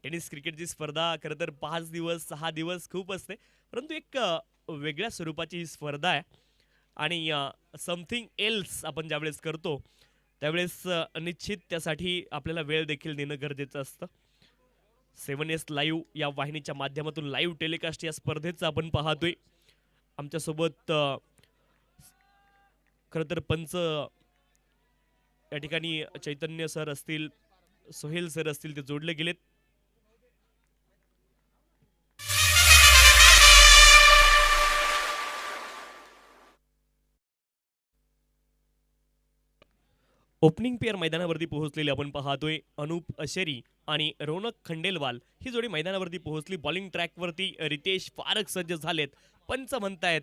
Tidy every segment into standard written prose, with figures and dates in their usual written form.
Tennis क्रिकेटची स्पर्धा खरं तर 5 दिवस 6 दिवस खूप असते, परंतु एक वेगळ्या स्वरूपाची ही स्पर्धा आहे. आणि समथिंग एल्स आपण ज्यावेळेस करतो त्यावेळेस निश्चित त्यासाठी आपल्याला वेळ देखील देणं गरजेचं असतं. 7S लाईव्ह या वाहिनीच्या माध्यमातून लाईव्ह टेलिकास्ट या स्पर्धेचं आपण पाहतोय. आमच्यासोबत खरं तर पंच या ठिकाणी चैतन्य सर असतील, सोहेल सर असतील, ते जोडले गेलेत. ओपनिंग पेअर मैदानावरती पोहोचलेली आपण पाहतोय. अनूप अशेरी आणि रौनक खंडेलवाल ही जोडी मैदानावरती पोहोचली. बॉलिंग ट्रॅकवरती रितेश फारक सज्ज झालेत. पंच म्हणतायत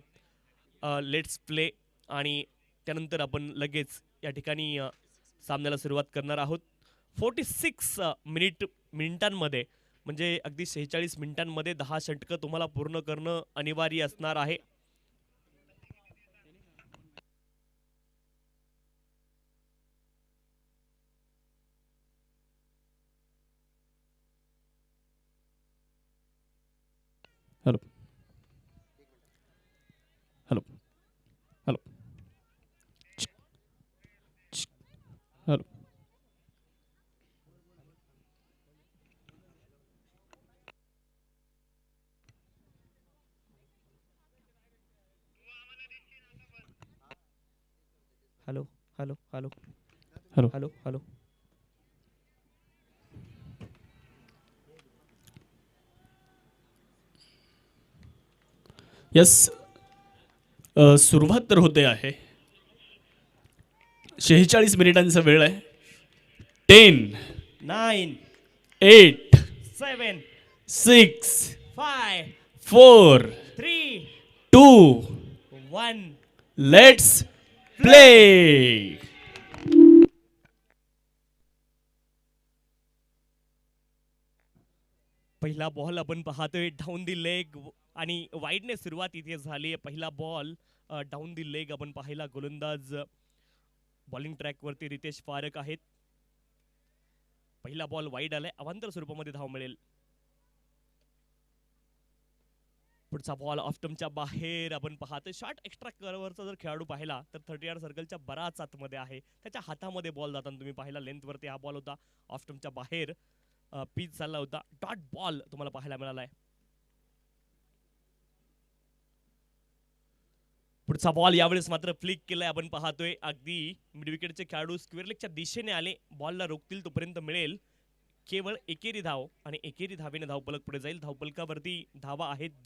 लेट्स प्ले आणि त्यानंतर आपण लगेच या ठिकाणी सामन्याला सुरुवात करणार आहोत. 46 मिनिटांमध्ये म्हणजे अगदी 46 मिनिटांमध्ये 10 षटकं तुम्हाला पूर्ण करणं अनिवार्य असणार आहे. Hello hello hello hello hello hello hello hello hello hello yes, सुरुवात तर होते आहे. 46 मिनिटांचा वेळ आहे. 10 9 8 7 6 5 4 3 2 1 लेट्स प्ले. पहिला बॉल आपण पाहतोय डाऊन दी लेग आणि वाईडने सुरुवात इथे झाली आहे. पहिला बॉल डाऊन दी लेग आपण पाहिला. गोलंदाज बॉलिंग ट्रॅकवरती रितेश फारक आहेत. पहिला बॉल वाईड आलाय. अवांतर स्वरूपामध्ये धाव मिळेल. पुढचा बॉल ऑफ्टमच्या बाहेर आपण पाहतोय. शॉर्ट एक्स्ट्रा कव्हरचा जर खेळाडू पाहिला तर 30 यार्ड सर्कलच्या बराच आतमध्ये आहे. त्याच्या हातामध्ये बॉल जाताना तुम्ही पाहिला. लेंथवरती हा बॉल होता. ऑफ्टमच्या बाहेर पीच चालला होता. डॉट बॉल तुम्हाला पाहायला मिळालाय. पुढचा बॉल यावेळेस मात्र फ्लिक केलाय आपण पाहतोय. अगदी मिड विकेटचे खेळाडू स्क्वेअर लेगच्या दिशेने आले. बॉलला रोखतील तोपर्यंत मिळेल केवळ एकेरी धाव आणि एकेरी धावेने धावपलक पुढे जाईल. धावपलकावरती धावा आहेत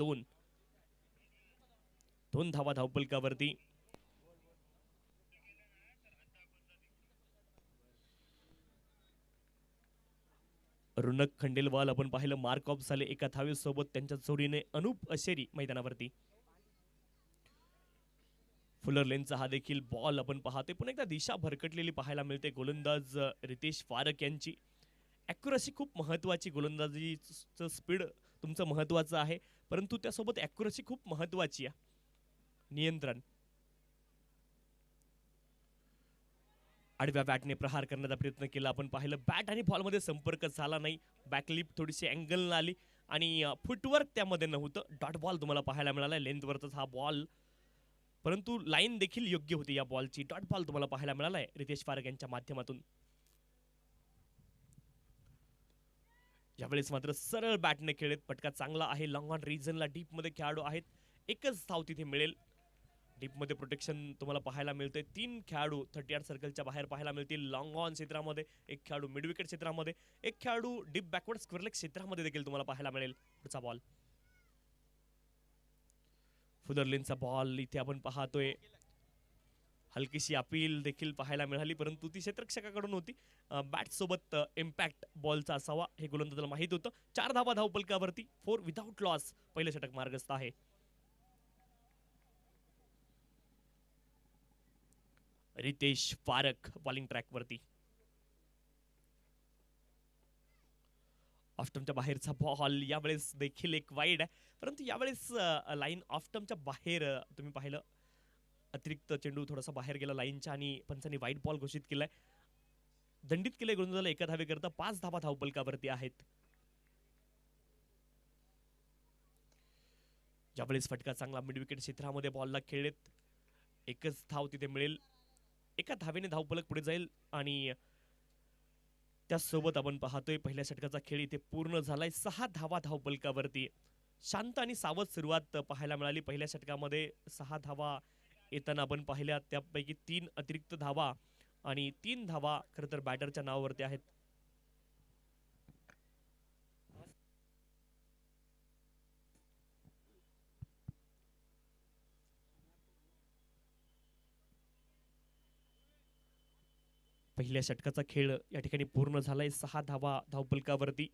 2 धावा धावपलकावरती. रुनक खंडेलवाल आपण पाहिलं मार्क ऑफ झाले एका धावेसोबत. त्यांच्या जोडीने अनूप अशेरी मैदानावरती. फुलर लेनचा हा देखील बॉल आपण पाहतोय. पुन्हा एकदा दिशा भरकटलेली पाहायला मिळते. गोलंदाज रितेश फारक यांची ॲक्युरसी खूप महत्त्वाची. गोलंदाजीचं स्पीड तुमचं महत्त्वाचं आहे, परंतु त्यासोबत ॲक्युरसी खूप महत्त्वाची आहे. नियंत्रण. आडव्या बॅटने प्रहार करण्याचा प्रयत्न केला आपण पाहिलं. बॅट आणि बॉलमध्ये संपर्क झाला नाही. बॅकलिप थोडीशी अँगल आली आणि फुटवर्क त्यामध्ये नव्हतं. डॉट बॉल तुम्हाला पाहायला मिळाला. लेंथवरचाच हा बॉल, परंतु लाईन देखील योग्य होती या बॉलची. डॉट बॉल तुम्हाला पाहायला मिळालाय रितेश फारक यांच्या माध्यमातून. यावेळेस मात्र सरळ बॅटने खेळत. पटका चांगला आहे. लॉंग ऑन रिजनला डीप मध्ये खेळाडू आहेत. एकच धाव तिथे मिळेल. डीप मध्ये प्रोटेक्शन तुम्हाला पाहायला मिळतंय. 3 खेळाडू 30 यार्ड सर्कलच्या बाहेर पाहायला मिळतील. लॉंग ऑन क्षेत्रामध्ये एक खेळाडू, मिड विकेट क्षेत्रामध्ये एक खेळाडू, डीप बॅकवर्ड स्क्वेअर लेग क्षेत्रामध्ये देखील तुम्हाला पाहायला मिळेल. पुढचा बॉल फुदरलिनचा बॉल इथे आपण पाहतोय. हलकीशी अपील देखील पाहायला मिळाली, परंतु ती क्षेत्ररक्षकाकडून होती. बॅट सोबत इम्पॅक्ट बॉलचा असावा हे गोलंदाजाला माहित होतं. 4 धावा धावपलकावरती. 4 विदाउट लॉस पहिलं षटक मार्गस्थ आहे. रितेश फारक बॉलिंग ट्रॅकवरती. ऑफ्टमच्या बाहेरचा बॉल यावेळेस देखील एक वाईड आहे, परंतु यावेळेस लाईन ऑफ्टमच्या बाहेर तुम्ही पाहिलं. अतिरिक्त चेंडू थोडासा बाहेर गेला लाईनच्या आणि पंचांनी वाईट बॉल घोषित केलाय. दंडित केले गोलंदाजाला एका धावेकरता. 5 धावा धावपलकावरती आहेत. ज्यावेळेस फटका चांगला मिड विकेट क्षेत्रामध्ये बॉलला खेळलेत. एकच धाव तिथे मिळेल. एका धावेने धावफलक पुढे जाईल आणि त्याचसोबत आपण पाहतोय पहिल्या षटकाचा खेळ इथे पूर्ण झालाय. 6 धावा धावफलकावरती. शांत आणि सावध सुरुवात पाहायला मिळाली. पहिल्या षटकामध्ये 6 धावा येताना आपण पाहिल्या, त्यापैकी 3 अतिरिक्त धावा आणि 3 धावा खरं तर बॅटरच्या नावावरती आहेत. पहिल्या षटकाचा खेळ या ठिकाणी पूर्ण झालाय. 6 धावा धावफलकावरती.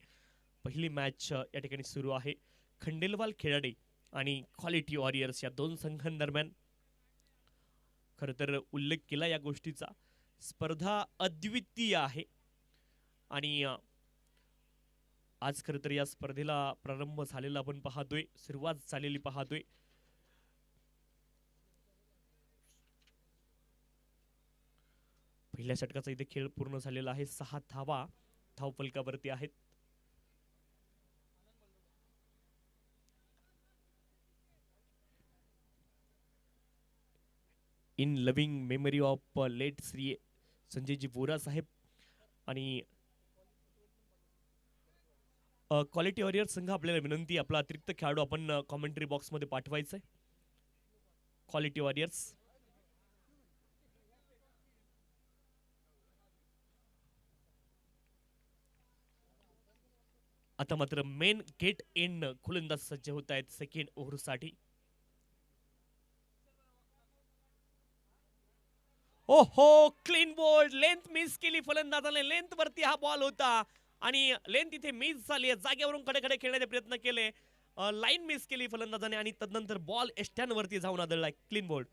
पहिली मॅच या ठिकाणी सुरू आहे. खंडेलवाल खेळाडे आणि क्वालिटी वॉरियर्स या दोन संघांदरम्यान. खरं तर उल्लेख केला या गोष्टीचा. स्पर्धा अद्वितीय आहे आणि आज खरं तर या स्पर्धेला प्रारंभ झालेला आपण पाहतोय, सुरुवात झालेली पाहतोय. पहिल्या षटकाचा इथे खेळ पूर्ण झालेला आहे. 6 धावा धावफलकावरती आहेत. In loving memory of late Shri Sanjayji Bora साहेब आणि क्वालिटी वॉरियर संघ आपल्याला विनंती, आपला अतिरिक्त खेळाडू आपण कॉमेंट्री बॉक्स मध्ये पाठवायचा आहे. क्वालिटी वॉरियर्स आता मात्र मेन गेट इन गोलंदाज सज्ज होत आहेत सेकंड ओव्हरसाठी. ओहो, क्लीन बोल्ड. लेंथ मिस केली फलंदाजाने. लेंथ वरती हा बॉल होता आणि लेंथ इथे मिस झाली. जागेवरून कडे खेळण्याचे प्रयत्न केले, लाईन मिस केली फलंदाजाने आणि तदनंतर बॉल एष्ट्यांवरती जाऊन आदळलाय. Clean bowled.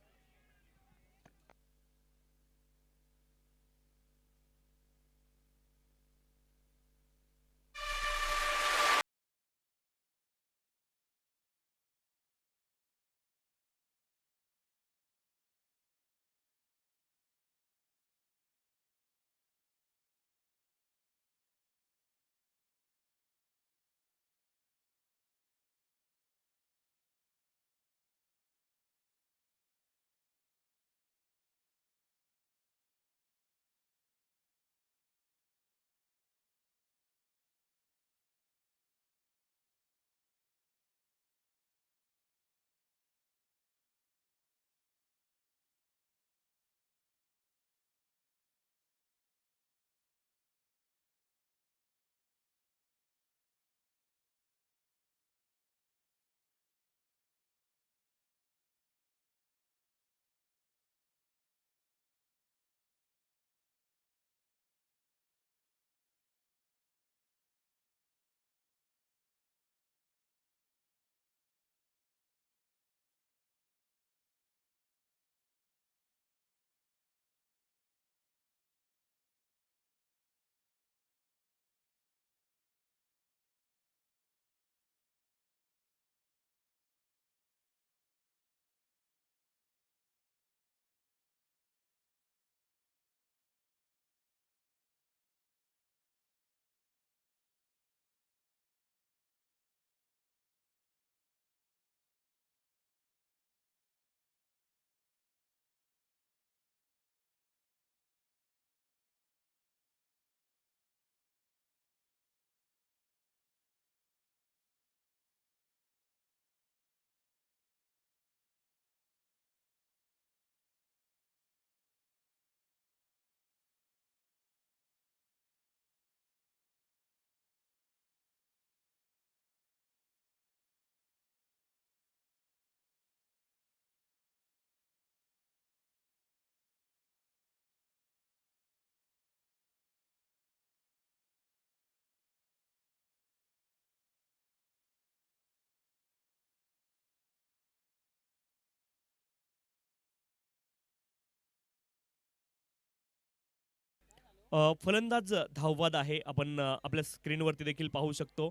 फलंदाज धाववाद आहे, आपण आपल्या स्क्रीनवरती देखील पाहू शकतो.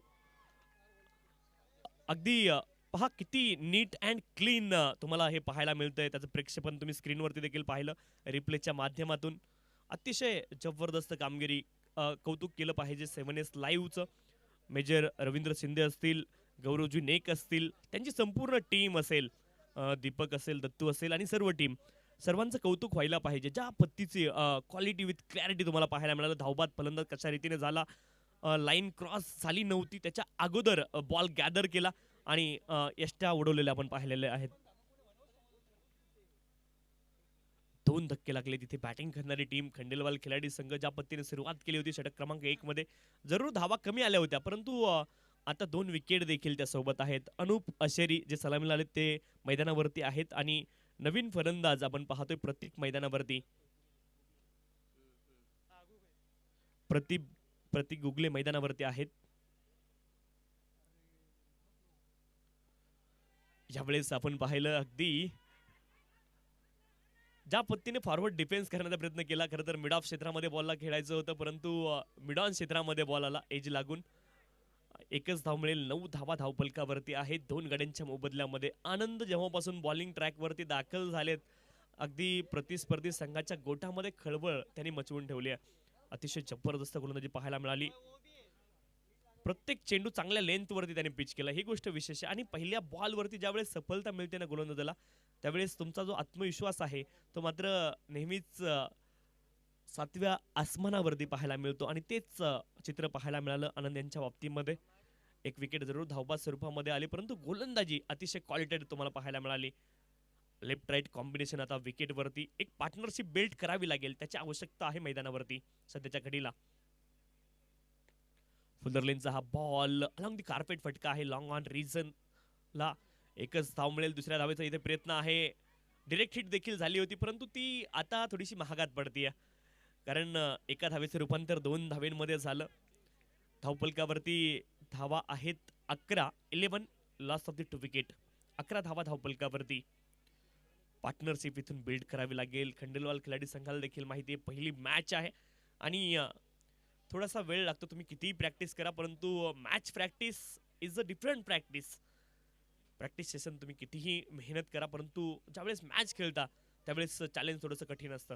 अगदी पहा किती नीट अँड क्लीन तुम्हाला हे पाहायला मिळतंय. त्याचं प्रेक्षेपण तुम्ही स्क्रीनवरती देखील पाहिलं रिप्लेच्या माध्यमातून. अतिशय जबरदस्त कामगिरी, कौतुक केलं पाहिजे 7S लाईव्हचं. मेजर रवींद्र शिंदे असतील, गौरवजी नेक असतील, त्यांची संपूर्ण टीम असेल, दीपक असेल, दत्तू असेल आणि सर्व टीम, सर्वांचं कौतुक व्हायला पाहिजे. ज्या पद्धतीची क्वालिटी विथ क्लॅरिटी तुम्हाला पाहायला मिळालं. धावबाद फलंदाज कशा रीतीने झाला, लाईन क्रॉस झाली नव्हती त्याच्या अगोदर बॉल गॅदर केला आणि यष्ट्या उडवलेल्या आपण पाहिलेले आहेत. 2 धक्के लागले तिथे. बॅटिंग करणारी टीम खंडेलवाल खिलाडी संघ ज्या पद्धतीने सुरुवात केली होती षटक क्रमांक 1 मध्ये, जरूर धावा कमी आल्या होत्या, परंतु आता 2 विकेट देखील त्या सोबत आहेत. अनुप अशेरी जे सलामीला आले ते मैदानावरती आहेत आणि नवीन फलंदाज आपण पाहतोय प्रतीक मैदानावरती. प्रतीक गुगले मैदानावरती आहेत. यावेळेस आपण पाहिलं अगदी ज्या पद्धतीने फॉरवर्ड डिफेन्स करण्याचा प्रयत्न केला. खरं तर मिड ऑफ क्षेत्रामध्ये बॉलला खेळायचं होतं, परंतु मिड ऑन क्षेत्रामध्ये बॉल आला एज लागून. एकच धाव मिळेल. 9 धावा धावफलकावरती आहेत 2 गड्यांच्या मोबदल्यामध्ये. आनंद जेव्हापासून बॉलिंग ट्रॅकवरती दाखल झालेत, अगदी प्रतिस्पर्धी संघाच्या गोटामध्ये खळबळ त्यांनी मचवून ठेवली आहे. अतिशय जबरदस्त गोलंदाजी पाहायला मिळाली. प्रत्येक चेंडू चांगल्या लेंथवरती त्याने पिच केला, ही गोष्ट विशेष आहे. आणि पहिल्या बॉलवरती ज्यावेळेस सफलता मिळते ना गोलंदाजाला, त्यावेळेस तुमचा जो आत्मविश्वास आहे तो मात्र नेहमीच 7व्या आसमानावरती पाहायला मिळतो आणि तेच चित्र पाहायला मिळालं आनंद यांच्या बाबतीमध्ये. एक विकेट जरूर धावबाद स्वरूपामध्ये आली, परंतु गोलंदाजी अतिशय क्वालिटेड तुम्हाला पाहायला मिळाली. लेफ्ट राईट कॉम्बिनेशन आता विकेटवरती एक पार्टनरशिप बिल्ड करावी लागेल, त्याची आवश्यकता आहे मैदानावरती सध्याच्या घडीला. फुलरलेनचा हा बॉल अलॉंग दी कार्पेट फटका आहे. लॉंग ऑन रिझन ला एकच धाव मिळेल. दुसऱ्या धावेचा इथे प्रयत्न आहे. डिरेक्ट हिट देखील झाली होती, परंतु ती आता थोडीशी महागात पडतीये, कारण एका धावेचे रूपांतर 2 धावेंमध्ये झालं. धावफलकावरती धावा आहेत 11. 11 लॉस ऑफ द 2 विकेट. 11 धावा धावफलकावरती. पार्टनरशिप इथून बिल्ड करावी लागेल. खंडेलवाल खिलाडी संघाला देखील माहिती आहे पहिली मॅच आहे आणि थोडासा वेळ लागतो. तुम्ही कितीही प्रॅक्टिस करा, परंतु match practice is a different practice. Practice session तुम्ही कितीही मेहनत करा, परंतु ज्यावेळेस मॅच खेळता त्यावेळेस चॅलेंज थोडंसं कठीण असतं.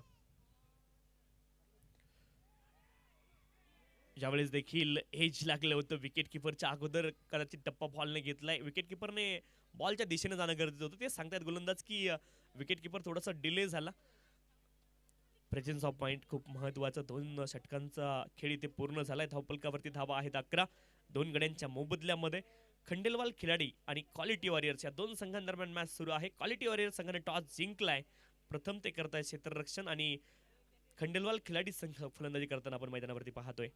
यावेळेस देखील एज लागलं होतं. विकेट किपरच्या अगोदर कदाचित टप्पा बॉलने घेतलाय. विकेट किपरने बॉलच्या दिशेने जाणं गरजेचं होतं. ते सांगतायत गोलंदाज की विकेट किपर थोडासा डिले झाला. प्रेझेन्स ऑफ माइंड खूप महत्वाचं. 2 षटकांचा खेळ इथे पूर्ण झालाय. धावफलकावरती धावा आहेत 11. 2 गड्यांच्या मोबदल्यामध्ये खंडेलवाल खिलाडी आणि क्वालिटी वॉरियर्स या 2 संघांदरम्यान मॅच सुरू आहे. क्वालिटी वॉरियर्स संघाने टॉस जिंकलाय. प्रथम ते करताय क्षेत्ररक्षण आणि खंडेलवाल खिलाडी संघ फलंदाजी करताना आपण मैदानावरती पाहतोय.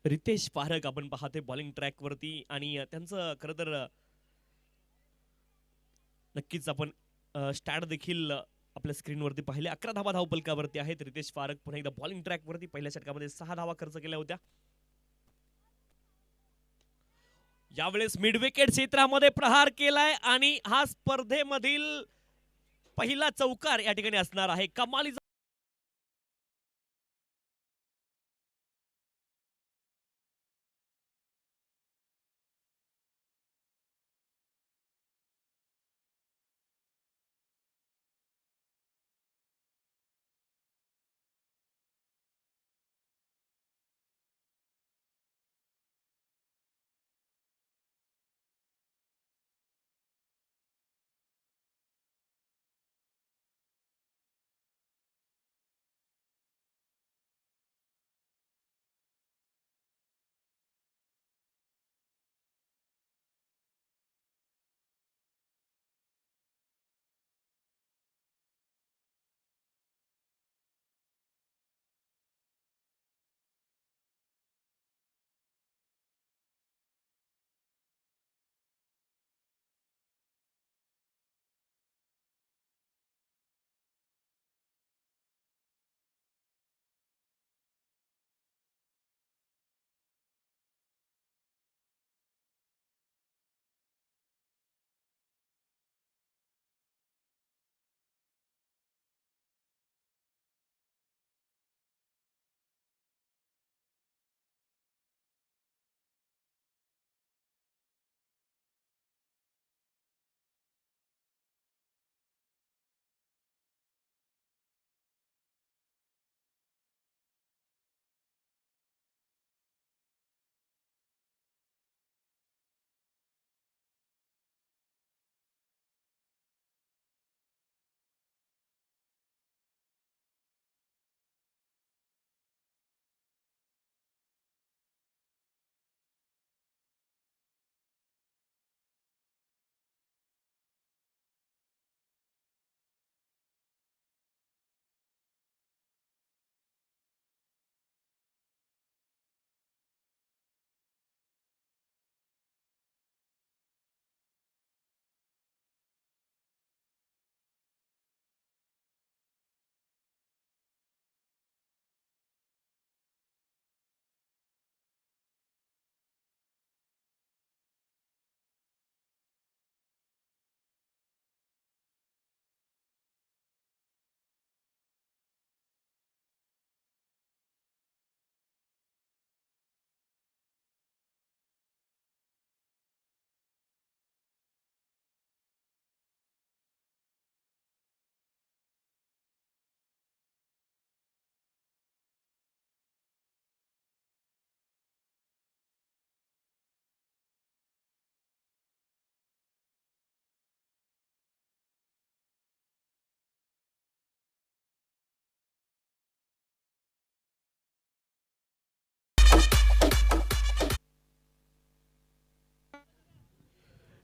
रितेश पारख आपण पाहतोय बॉलिंग ट्रॅक वरती आणि त्यांचं खरं तर नक्कीच आपण स्टॅट देखील आपल्या स्क्रीनवरती पाहिले. 11 धावा धावफलकावरती आहेत. रितेश पारख पुन्हा एकदा बॉलिंग ट्रॅक वरती पहिल्या षटकामध्ये 6 धावा खर्च केल्या होत्या. यावेळेस मिड विकेट क्षेत्रामध्ये प्रहार केलाय आणि हा स्पर्धेमधील पहिला चौकार या ठिकाणी असणार आहे. कमालीचा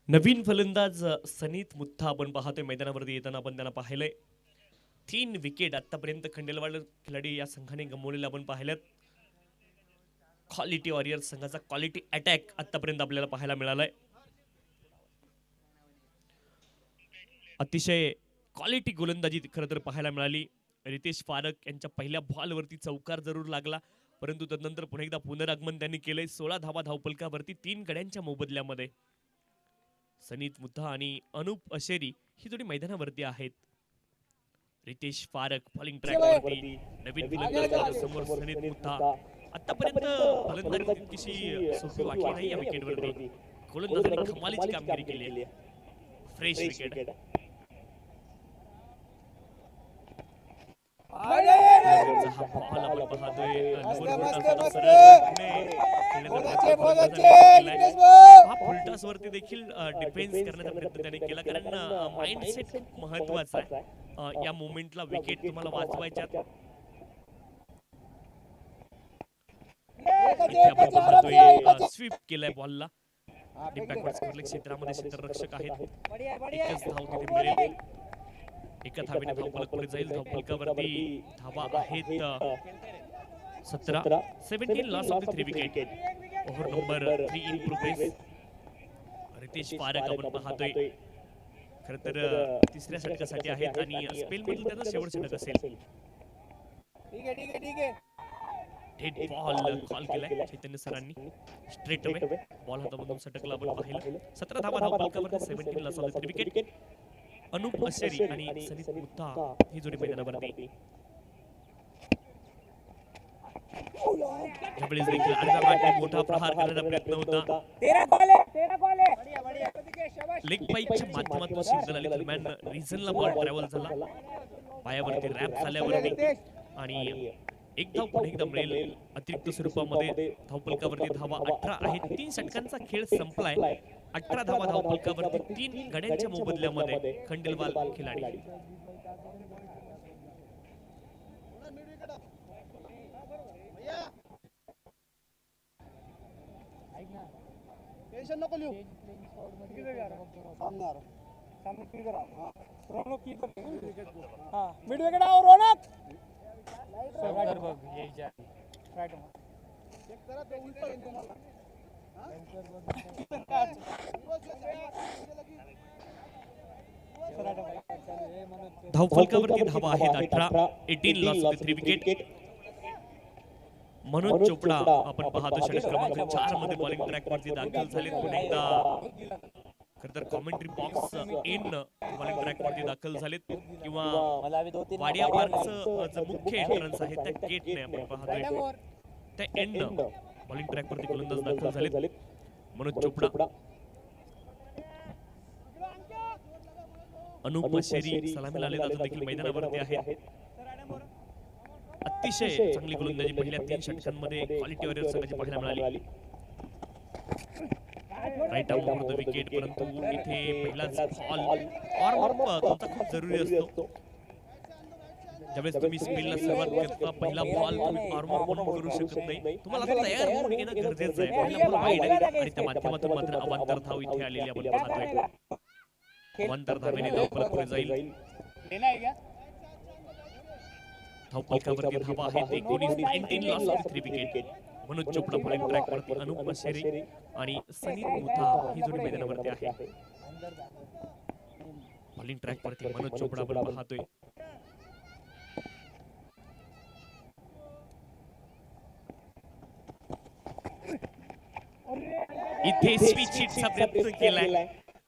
नवीन फलंदाज सनीत मुत्था आपण पाहतोय मैदानावरती येताना आपण त्यांना पाहिलंय. 3 विकेट आतापर्यंत खंडेलवाल खिलाडी या संघाने गमावलेले आपण पाहिल्यात. क्वालिटी वॉरियर्स संघाचा क्वालिटी अटॅक आतापर्यंत आपल्याला पाहायला मिळालाय. अतिशय क्वालिटी गोलंदाजी खरं तर पाहायला मिळाली. रितेश फारक यांच्या पहिल्या बॉलवरती चौकार जरूर लागला, परंतु तदनंतर पुन्हा एकदा पुनरागमन त्यांनी केलंय. 16 धावा धावपलकावरती 3 गड्यांच्या मोबदल्यामध्ये. सनीत मुत्था आणि अनुप अशेरी ही जोडी मैदानावरती आहेत. रितेश फारक बॉलिंग ट्रॅकवरती, नवीन फलंदाज समोर सनीत मुत्था. आतापर्यंत फलंदाजी तितकीशी सोपी वाटली नाही या विकेटवरती. गोलंदाजांनी कमालीची कामगिरी केली आहे. Fresh wicket. हा बॉल आपण पाहतोय हा फुलटॉस वरती देखील डिफेन्स करण्याचा प्रयत्न त्याने केला, कारण माइंडसेट खूप महत्वाचा आहे या मोमेंटला. विकेट तुम्हाला वाचवायच्यात. इथे आपण पाहतोय स्वीप केलाय बॉलला. बॅकवर्ड स्कोरले क्षेत्रामध्ये क्षेत्ररक्षक आहेत. एकच धाव तिथे मिळेल. एका धावेने धावफलक पुढे जाईल. धावफलकावरती धावा आहेत 17. 17 loss of the 3 wicket. Over number 3 in progress. Ritesh Pharak आपण पाहतोय खरं तर तिसऱ्या षटकासाठी आहेत आणि स्पेल मधील त्यांचा शेवटचा षटक असेल. थेट बॉल कॉल केलाय चैतन्य सरांनी. स्ट्रेट अवे बॉल हातामधून सटकला आपण पाहिलं. 17 धावा धावफलकावरती 17 loss of the 3 wicket. Anup Asheri आणि सनीत मुत्था ही जोडी मैदानावरती. यावेळेस देखील अर्धा मोठा प्रहार करण्याचा प्रयत्न होता. लेग पाईपच्या माध्यमातून सिंगल आली दरम्यान रिझनला बॉल ट्रॅव्हल झाला. पायावरती रॅप झाल्यावरती आणि एक धाव पुन्हा एकदा मिळेल. अतिरिक्त स्वरूपामध्ये धावपलकावरती धावा 18 आहेत. 3 षटकांचा खेळ संपलाय. 18 धावा धावपलकावरती 3 गड्यांच्या मोबदल्यामध्ये खंडेलवाल खिलाडी. टेंशन नको लिहू. मिड विकेट आवर रोनक. धावफलकावरती धावा आहेत 18. 18 loss of the 3 wicket. Manoj Chopda आपण पाहतो षटक क्रमांक 4 मध्ये बॉलिंग ट्रॅक वरती दाखल झाले. पुन्हा एकदा खरं तर commentary box in bowling track वरती दाखल झालेत किंवा वाडिया पार्कचं जो मुख्य एंट्रन्स आहे त्या गेटने आपण पाहतोय त्या एंड बॉलिंग ट्रॅक वरती गोलंदाज दाखल झालेत. मनोज चोपडा, अनुप अशेरी सलामीला आले अजून देखील मैदानावरती आहेत. अतिशय चांगली गोलंदाजी पहिल्या 3 षटकांमध्ये क्वालिटी वॉरियर्स संघाची पाहायला मिळाली. Right out for the wicket, परंतु इथे पहिलाच बॉल वॉर्म अप तुमचा खूप जरुरी असतो. ज्यावेळेस तुम्ही स्पिनला सुरुवात करता पहिला बॉल तुम्ही वॉर्म अप म्हणून करू शकत नाही. तुम्हाला आता तयार होऊन येणं गरजेचं आहे. पहिला बॉल वाईड आणि त्या माध्यमातून मात्र अवांतर धाव इथे आलेली आपण पाहतोय. अवांतर धावेने धावफलक पुढे जाईल. धावफलकावरती धावा आहेत 19 loss of 3 wicket. Manoj Chopda bowling track वरती, अनुप अशेरी आणि सनीत मुथा ही जोडी मैदानावरती आहे. बॉलिंग ट्रॅक वरती मनोज चोपडा आपण पाहतोय. इथे स्विच हिटचा प्रयत्न केलाय.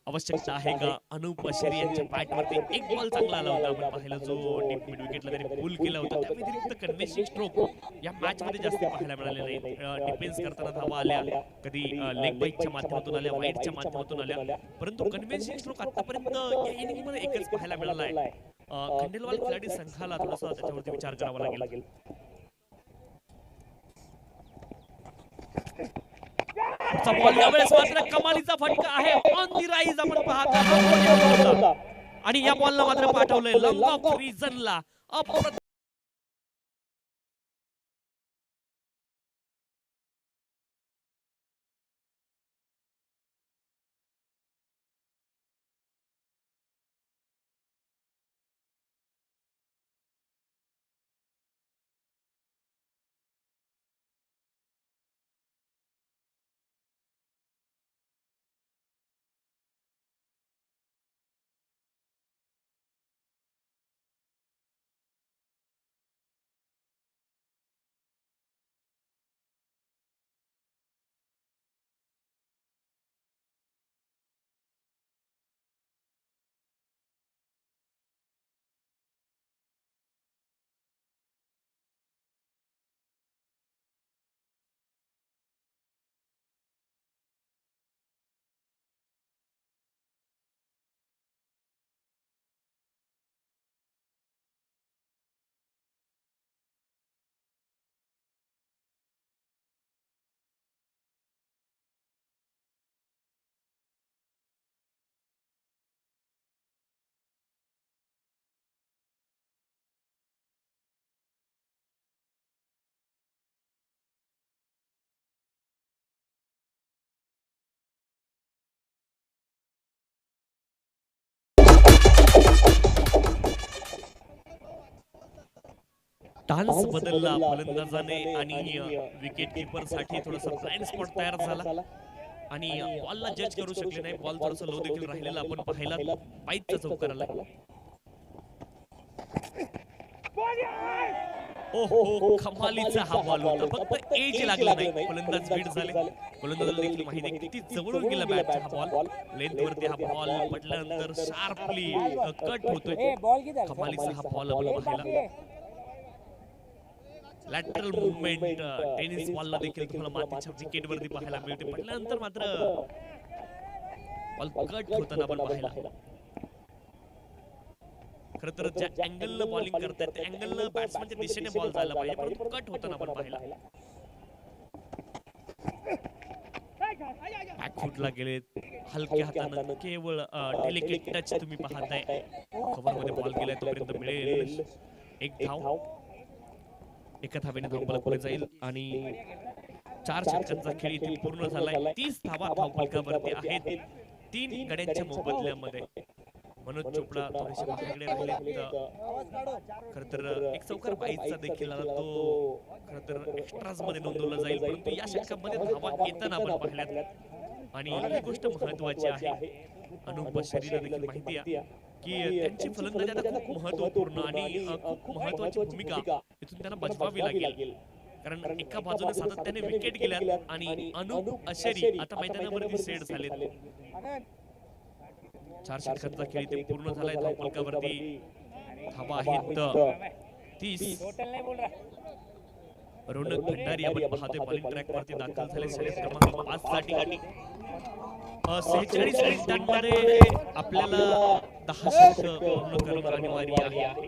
आवश्यकता आहे का अनुप अशेरी यांच्या बॅटवरती एक बॉल चांगला आला होता आपण पाहिलं जो डीप मिड विकेटला त्यांनी पुल केला होता. त्या व्यतिरिक्त कन्व्हेन्सिंग स्ट्रोक या मॅच मध्ये जास्त पाहायला मिळाले नाही. डिफेन्स करताना धावा आल्या, कधी लेग बाईकच्या माध्यमातून आल्या, वाईडच्या माध्यमातून आल्या, परंतु कन्व्हेन्सिंग स्ट्रोक आतापर्यंत या इनिंग मध्ये एकच पाहायला मिळाला आहे. खंडेलवाल खिलाडी संघाला थोडासा त्याच्यावरती विचार करावा लागेल. बॉल यावेळेस मात्र कमालीचा फटका आहे. ऑन दी राईज आपण पाहतो आणि या बॉलला मात्र पाठवलंय लॉंग ऑफ रिजनला. स्टान्स बदलला फलंदाजाने आणि विकेट किपर साठी थोडासा ब्लाइंड स्पॉट तयार झाला आणि बॉलला जज करू शकले नाही. बॉल थोडासा लो देखील राहिलेला आपण पाहिला. पाईपचा चौकार आला. ओहो, कमालीचा हा बॉल होता. फक्त एज लागला नाही. फलंदाज बीट झाले. फलंदाजाला देखील माहिती आहे किती जवळून गेला बॅटचा हा बॉल. लेंथ वरती हा बॉल पडल्यानंतर शार्पली कट होतोय. कमालीचा हा बॉल आपण पाहिला. लॅटरल मूवमेंट टेनिस बॉलला देखील तुम्हाला मातीच्या विकेट वरती पाहायला मिळते. पडल्यानंतर मात्र बॉल कट होताना आपण पाहिला. खरं तर ज्या अँगल बॉलिंग करतात त्या अँगल बॅट्समनच्या दिशेने बॉल जायला पाहिजे, परंतु कट होताना आपण पाहिला. बॅकफुटला गेले हलक्या हातानं, केवळ डेलिकेट टच तुम्ही पाहताय. कव्हर मध्ये बॉल गेलाय तोपर्यंत मिळेल एक धाव. एका धावेने धावफलक पुढे जाईल आणि 4 षटकांचा खेळ इथे पूर्ण झालाय. 30 धावा धावफलकावरती आहेत 3 गड्यांच्या मोबदल्यामध्ये. मनोज चोपडा थोडेसे मागे राहिले. खर तर एक चौकार बाईचा देखील आला, तो खर तर एक्स्ट्राज मध्ये नोंदवला जाईल, परंतु या षटकामध्ये धावा येताना आपण पाहिल्यात आणि ही गोष्ट महत्वाची आहे. अनुप शरीला देखील माहिती आहे की त्यांची फलंदाजी आता खूप महत्वपूर्ण आणि खूप महत्वाची भूमिका इथून त्यांना बजवावी लागेल. कारण एका बाजूने सातत्याने विकेट गेल्यात आणि अनुप अशेरी आता मैदानावरती सेट झालेत. 4 षटकांचा खेळ इथे पूर्ण झालाय. धावफलकावरती धावा आहेत 30. रोनक भंडारी आपण पाहतोय बॉलिंग ट्रॅक वरती दाखल झाले. षटक क्रमांक 5 साठी 46 मिनिटांमध्ये आपल्याला 10 षटक पूर्ण करणं अनिवार्य आहे.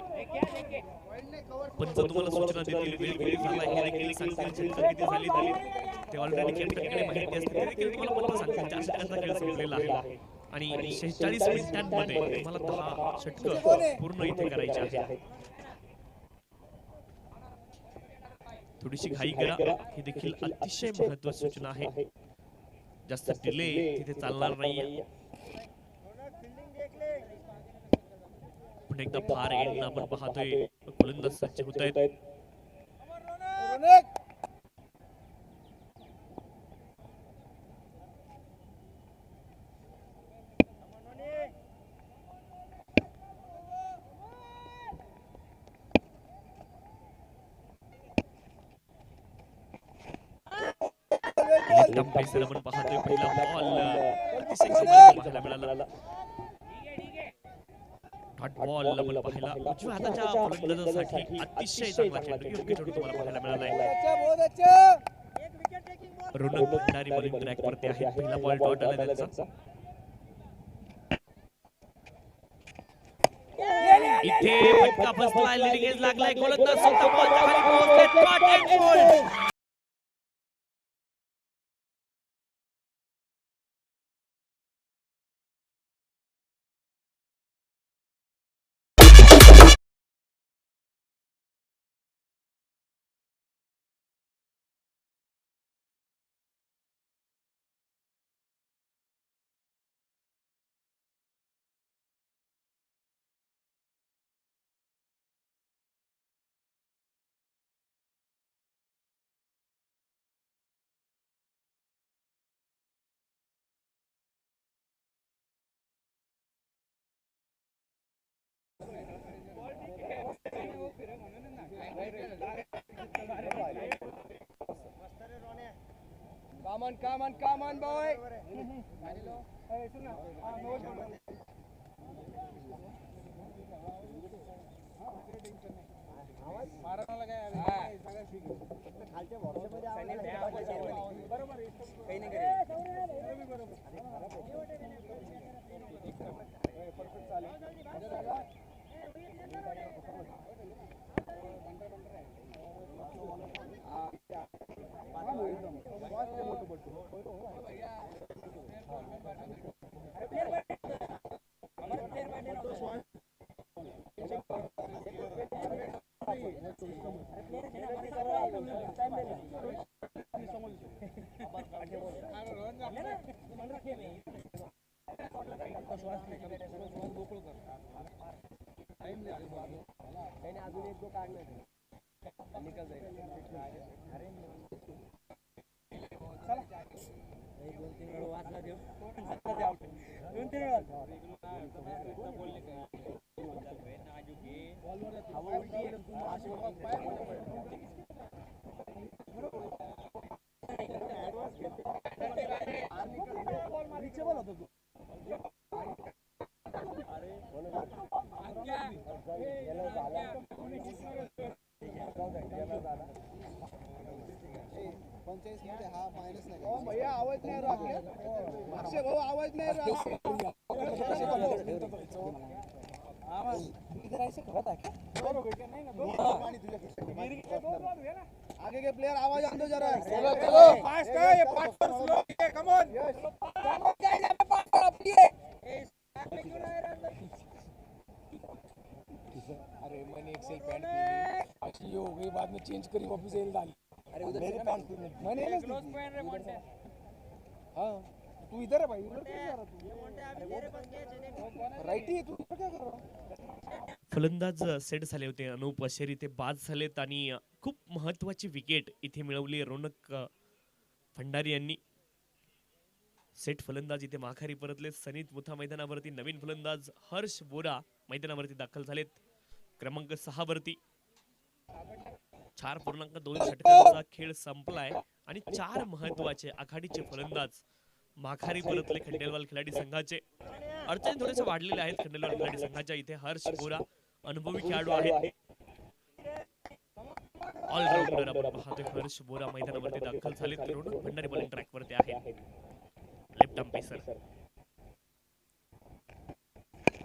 पण जर तुम्हाला सूचना देतील वेळ किती झाला हे देखील सांगतील, षटक किती झाली ते ऑलरेडी कॅप्टनकडे माहिती असते, ते देखील तुम्हाला पत्र सांगतील. 4 षटकांचा खेळ संपलेला आहे आणि 46 मिनिटांमध्ये तुम्हाला 10 षटक पूर्ण इथे करायचे आहेत. थोडीशी घाई करा, ही देखील अतिशय महत्त्वाची सूचना आहे. जास्त डिले तिथे चालणार नाहीये. पण एकदा फार एंड आपण पाहतोय गोलंदाज सज्ज होत आहेत. एकदम पेसर आपण पाहतोय. पहिला बॉल अतिशय कमालीचा पाहायला मिळाला. हॉट बॉल आपण पाहिला. उजव्या हाताच्या फलंदाजासाठी अतिशय चांगला चेंडू योग्य चेंडू तुम्हाला पाहायला मिळालाय. रोनक भंडारी बॉलिंग ट्रॅक वरती आहे. पहिला बॉल डॉट आला त्यांचा. इथे फटका बसलाय, लीडिंग एज लागलाय. गोलंदाज स्वतः बॉलच्या खाली पोहोचले. Caught and bowled. Come on, boy. भैया आवाज नाही राहत अक्षय भाऊ आवाज नाही राहत आगे के प्लेयर आवाज आंदो जरा चलो चलो फास्ट है ये फास्ट पर स्लो है कम ऑन अरे मैंने एक्सेल पैंट पहनी अच्छी हो गई बाद में चेंज करी वापस एल डाली अरे उधर मेरी पैंट मैंने क्लोज पहन रहे कौन से हां तू इधर है भाई उधर कैसे जा रहा तू राइट ही है तू इधर क्या कर रहा है फलंदाज सेट झाले होते अनुप अशेरी ते बाद झालेत आणि खूप महत्वाची विकेट इथे मिळवली रौनक भंडारी यांनी. सेट फलंदाज इथे माघारी परतले. सनीत मुथा मैदानावरती. नवीन फलंदाज हर्ष बोरा मैदानावरती दाखल झालेत क्रमांक 6 वरती. 4.2 षटकांचा खेळ संपलाय आणि 4 महत्वाचे आघाडीचे फलंदाज माघारी परतले खंडेलवाल खिलाडी संघाचे. अडचणी थोडेसे वाढलेले आहेत खंडेलवाल खिलाडी संघाच्या. इथे हर्ष बोरा अनुभवी खेळाडू आहेत. ऑलराऊंडर आपण पाहतोय हर्ष बोरा मैदानावरती दाखल झालेत. रौनक भंडारी बॉलिंग ट्रॅक वरती आहे. Left arm pacer.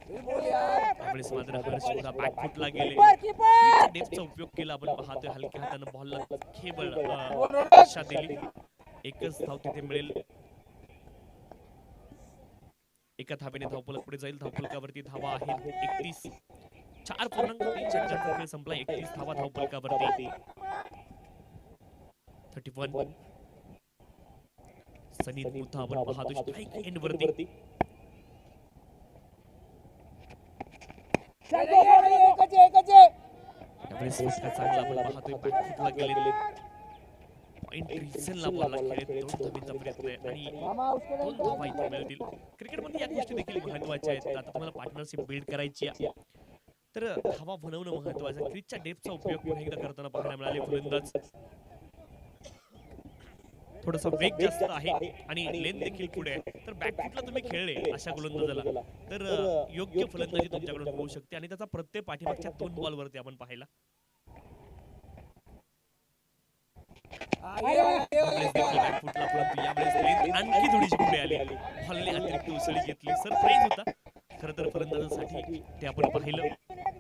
त्यावेळेस मात्र हर्ष बोरा बॅकफुटला गेले. डेप्थचा उपयोग केला आपण पाहतोय. हलक्या हाताने बॉलला खेबळ दिशा दिली. एकच धाव तिथे मिळेल. एका धावेने धावफलक पुढे जाईल. धावफलकावरती धावा आहेत 31. 4.3 षटकांचा खेळ संपला. 31 धावा धावफलकावरती. 31. सनीत मुथा आपण पाहतो स्ट्राइक एंड वरती. त्यावेळेस फटका चांगला आपण पाहतोय. बॅकफुटला गेले. पॉइंट रिझनला बॉलला खेळत 2 धावांचा प्रयत्न आहे आणि 2 धावा इथे मिळतील. क्रिकेटमध्ये या गोष्टी देखील महत्त्वाच्या आहेत. आता तुम्हाला पार्टनरशिप बिल्ड करायची आहे तर धावा बनवणं महत्त्वाचं आहे. क्रिचच्या डेप्थचा उपयोग पुन्हा एकदा करताना पाहायला मिळाले फलंदाज. थोडासा वेग जास्त आहे आणि लेंथ देखील पुढे आहे. तर बॅकफुटला तुम्ही खेळले अशा गोलंदाजाला तर योग्य फलंदाजी तुमच्याकडून होऊ शकते आणि त्याचा प्रत्यय पाठीमागच्या 2 बॉलवरती आपण पाहिला. बॅकफुटला परंतु यावेळेस लेंथ आणखी थोडीशी पुढे आली. बॉलने अतिरिक्त उसळी घेतली. सरप्राईज होता खरं तर फलंदाजासाठी ते आपण पाहिलं.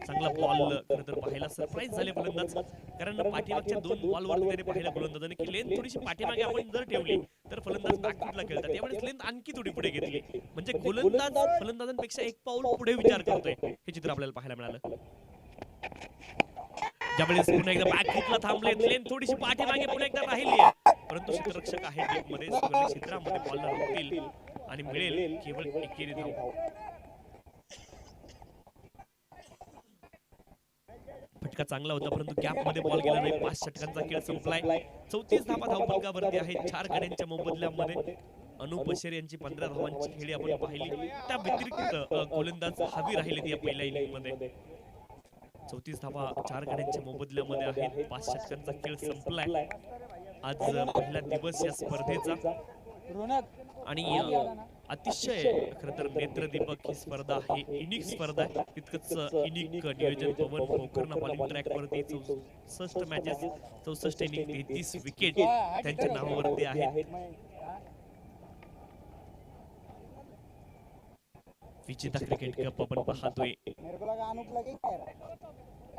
चांगला बॉल खरं तर पाहायला सरप्राईज झाले फलंदाज. कारण पाठीमागच्या 2 बॉलवर त्याने पाहिलं गोलंदाजाने की लेंथ थोडीशी पाठीमागे आपण जर ठेवली तर फलंदाज बॅकफुटला खेळतात. त्यावेळेस लेंथ आणखी थोडी पुढे घेतली. म्हणजे गोलंदाज फलंदाजांपेक्षा 1 पाऊल पुढे विचार करतोय हे चित्र आपल्याला पाहायला मिळालं. ज्यावेळेस पुन्हा एकदा बॅकफुटला थांबले. लेंथ थोडीशी पाठीमागे पुन्हा एकदा राहिली परंतु क्षेत्ररक्षक आहेत डेपमध्ये क्षेत्रामध्ये बॉलला रोखतील आणि मिळेल केवळ एकेरी धाव. फटका चांगला होता परंतु गॅप मध्ये बॉल गेला नाही. 5 षटकांचा खेळ संपलाय. 34 धावा धावफलकावरती आहेत. 4 गड्यांच्या मोबदल्यामध्ये अनुप अशेरी यांची 15 धावांची खेळी आपण पाहिली. त्या व्यतिरिक्त गोलंदाज हवी राहिले या पहिल्या इनिंग मध्ये. 34 धावा 4 गड्यांच्या मोबदल्यामध्ये आहेत. 5 षटकांचा खेळ संपलाय. आज पहिला दिवस या स्पर्धेचा आणि अतिशय खरं तर नेत्रदीपक ही स्पर्धा आहे. युनिक स्पर्धा आहे. तितकंच युनिक नियोजन पवन पोखरणा बॉलिंग ट्रॅक वरती 64 मॅचेस 64 इनिंग 33 विकेट त्यांच्या नावावरती आहेत. विजेता क्रिकेट कप आपण पाहतोय.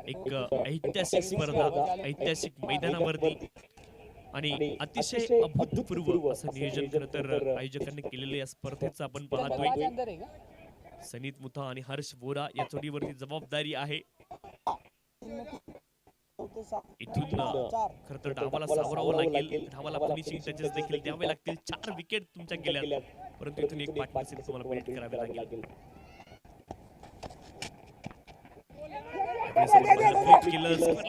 एक ऐतिहासिक स्पर्धा ऐतिहासिक मैदानावरती आणि अतिशय अभूतपूर्व असं नियोजन खरं तर आयोजकांनी केलेलं या स्पर्धेचं आपण पाहतोय. सनीत मुथा आणि हर्ष बोरा या जोडीवरती जबाबदारी आहे. इथून खरं तर डावाला सावरावं लागेल. डावाला फिनिशिंग टचेस देखील द्यावे लागतील. 4 विकेट तुमच्या गेल्या परंतु इथून एक पार्टनरशिप तुम्हाला बिल्ड करावी लागेल.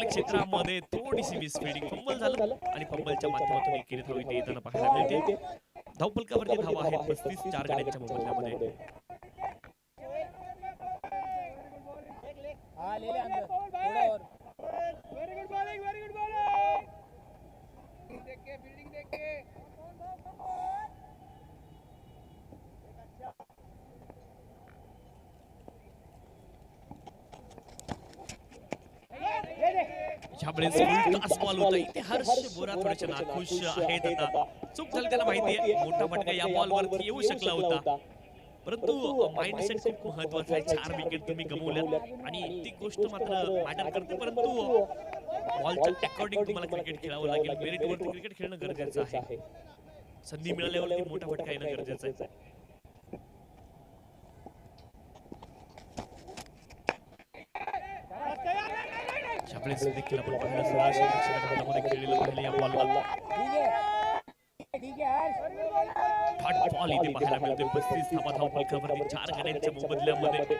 क्षेत्रामध्ये थोडीशी मिसफिल्डिंग फंबल झालं आणि फंबलच्या माध्यमातून एकेरी धाव इथे येताना पाहायला मिळते. धावफलकावरती धावा आहेत 35 4 गड्यांच्या मोबदल्यामध्ये. हाँ ले ले अंदर थोड़ा और very good bowling very good bowling देख के फील्डिंग देख के यावेळेस फुलटॉस बॉल होता इथे हर्ष बोरा थोडेसे नाखुश आहेत आता चूक झाली त्याला माहिती आहे मोठा फटका या बॉलवरती येऊ शकला होता परंतु माइंडसेट खूप महत्वाचा आहे 4 विकेट तुम्ही गमावल्यात आणि ती गोष्ट मात्र मॅटर करते परंतु बॉलच्या अकॉर्डिंग तुम्हाला क्रिकेट खेळावं लागेल मेरिटवरती क्रिकेट खेळणं गरजेचं आहे संधी मिळाल्यावरती मोठा फटका येणं गरजेचं आहे यावेळेस देखील आपण पाहिलं सोळाशे षटकामध्ये खेळलेलं पाहिलं या बॉलला ठीक है हर्ष थर्ड बॉल इथे पाहायला मिळते 35 धावा फलकावरती 4 गड्यांच्या मोबदल्यामध्ये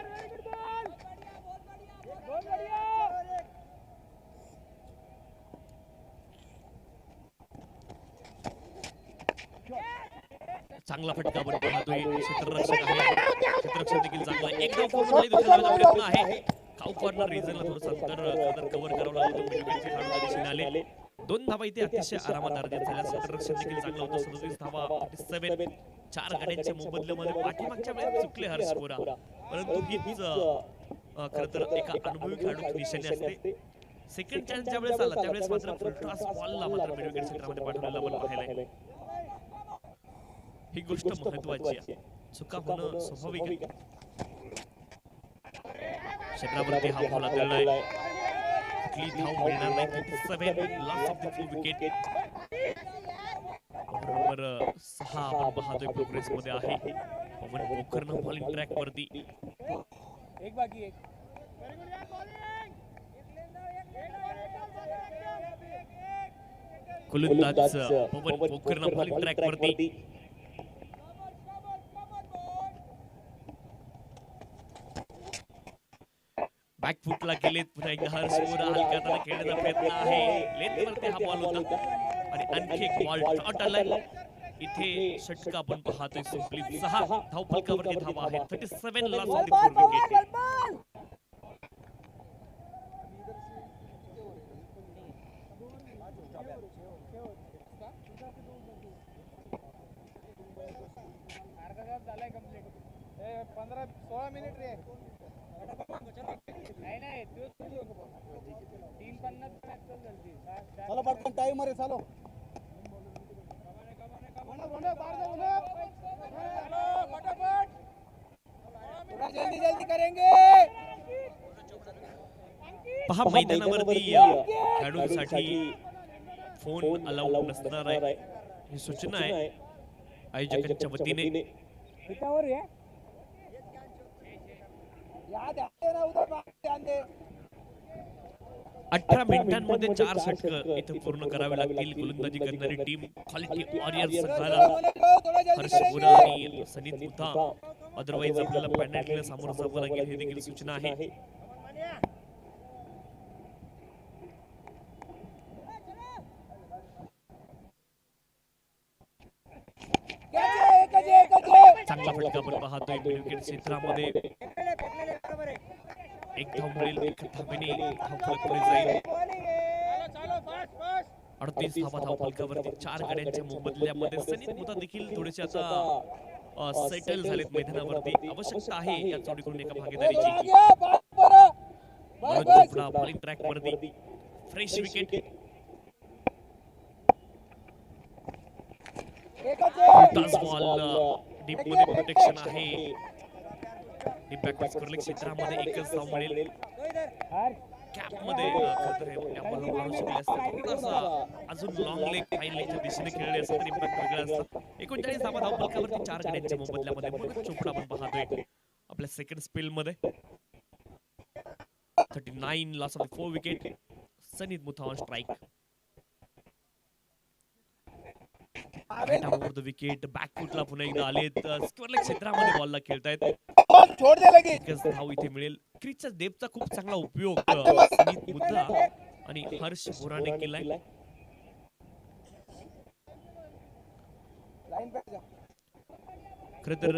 चांगला फटका आपण पाहतोय क्षेत्ररक्षक आहे क्षेत्ररक्षक देखील चांगला एक धाव पूर्ण झाली दुसऱ्या धावेचा प्रयत्न आहे काउ कॉर्नर रिजनला थोडंसं अंतर कव्हर करावं लागलं मिडविकेटचे खेळाडू दिशेने आले 2 धावा इथे अतिशय आरामात अर्जित झाल्या क्षेत्ररक्षक देखील चांगलं होतं 37 धावा 37 4 गड्यांच्या मोबदल्यामध्ये पाठीमागच्या वेळेस चुकले हर्ष बोरा परंतु हीच खरं तर एका अनुभवी खेळाडूची निशाणी असते सेकंड चान्स ज्या वेळेस आला त्यावेळेस मात्र फुलटॉस बॉलला मात्र मिडविकेट क्षेत्रामध्ये पाठवलेला आपण पाहिलंय ही गोष्ट महत्वाची आहे चुका होणं स्वाभाविक आहे क्षेत्रावरती हा बॉल आदळलाय कुठली धाव मिळणार नाही 37 loss of the full wicket बरोबर 6 आपण पाहतोय प्रोग्रेस मध्ये आहे पवन पोखरनं बॉलिंग ट्रॅक वरती एक बाकी एक गोलंदाज पवन पोखरनं बॉलिंग ट्रॅक वरती बॅकफुटला गेलेत पुन्हा एकदा हर्ष बोरा हलक्या हाताने खेळण्याचा प्रयत्न आहे लेंथवरती हा बॉल होता आणि आणखी एक बॉल डॉट आलाय इथे षटका आपण पाहतोय सिंपली 6 धाव फलकावरती धावा आहेत 37 लॉस ऑफ द 4 विकेट झालाय कंप्लीट 15-16 मिनिट रे नाही नाही 3:50 चलो पटकन टाइमर आहे चालो जल्दी जल्दी करेंगे पहा मैदानावरती खेळाडूंसाठी फोन अलाउड नसणार आहे ही सूचना आहे आयोजकांच्या वतीने याद आहे ना उधर ध्यान दे 18 मिनिटांमध्ये 4 षटक इथे पूर्ण करावे लागतील गोलंदाजी करणारी टीम क्वालिटी वॉरियर संघाला हर्ष बोरा आणि सनीत मुथा अदरवाईज आपल्याला पेनल्टीला सामोरं जावं लागेल हे देखील सूचना आहे चांगला फटका आपण पाहतोय विकेट क्षेत्रामध्ये एक धाव मिळेल एक धावेने धाव फलक पुढे जाईल 38 धावा धाव फलकावरती 4 गड्यांच्या मोबदल्यामध्ये सनीत मुथा देखील थोडेसे आता सेटल झालेत मैदानावरती आवश्यकता आहे या जोडीकडून एका भागीदारीची मनोज चोपडा बॉलिंग ट्रॅक वरती fresh wicket toss ball deep मध्ये प्रोटेक्शन आहे डीप बॅकवर्ड स्कोरलिंग क्षेत्रामध्ये एकच धाव मिळेल कॅप मध्ये बॉलला मारू शकले असते थोडासा अजून लॉंग लेग फाईन लेगच्या दिशेने खेळले असते तर इम्पॅक्ट वेगळा असता 39 धावा धाव फलकावरती 4 गड्यांच्या मोबदल्यामध्ये मनोज चोपडा आपण पाहतोय आपल्या सेकंड स्पेल मध्ये 39 loss of 4 wicket Saneet Mutha on strike wicket बॅकफुटला पुन्हा एकदा आलेत स्क्वेअर क्षेत्रामध्ये बॉलला खेळतायत छोड दे लगे एकच धाव इथे मिळेल क्रिचच्या डेपचा खूप चांगला उपयोग सनीत मुथा आणि हर्ष बोराने केलाय लाइन पे जा खरं तर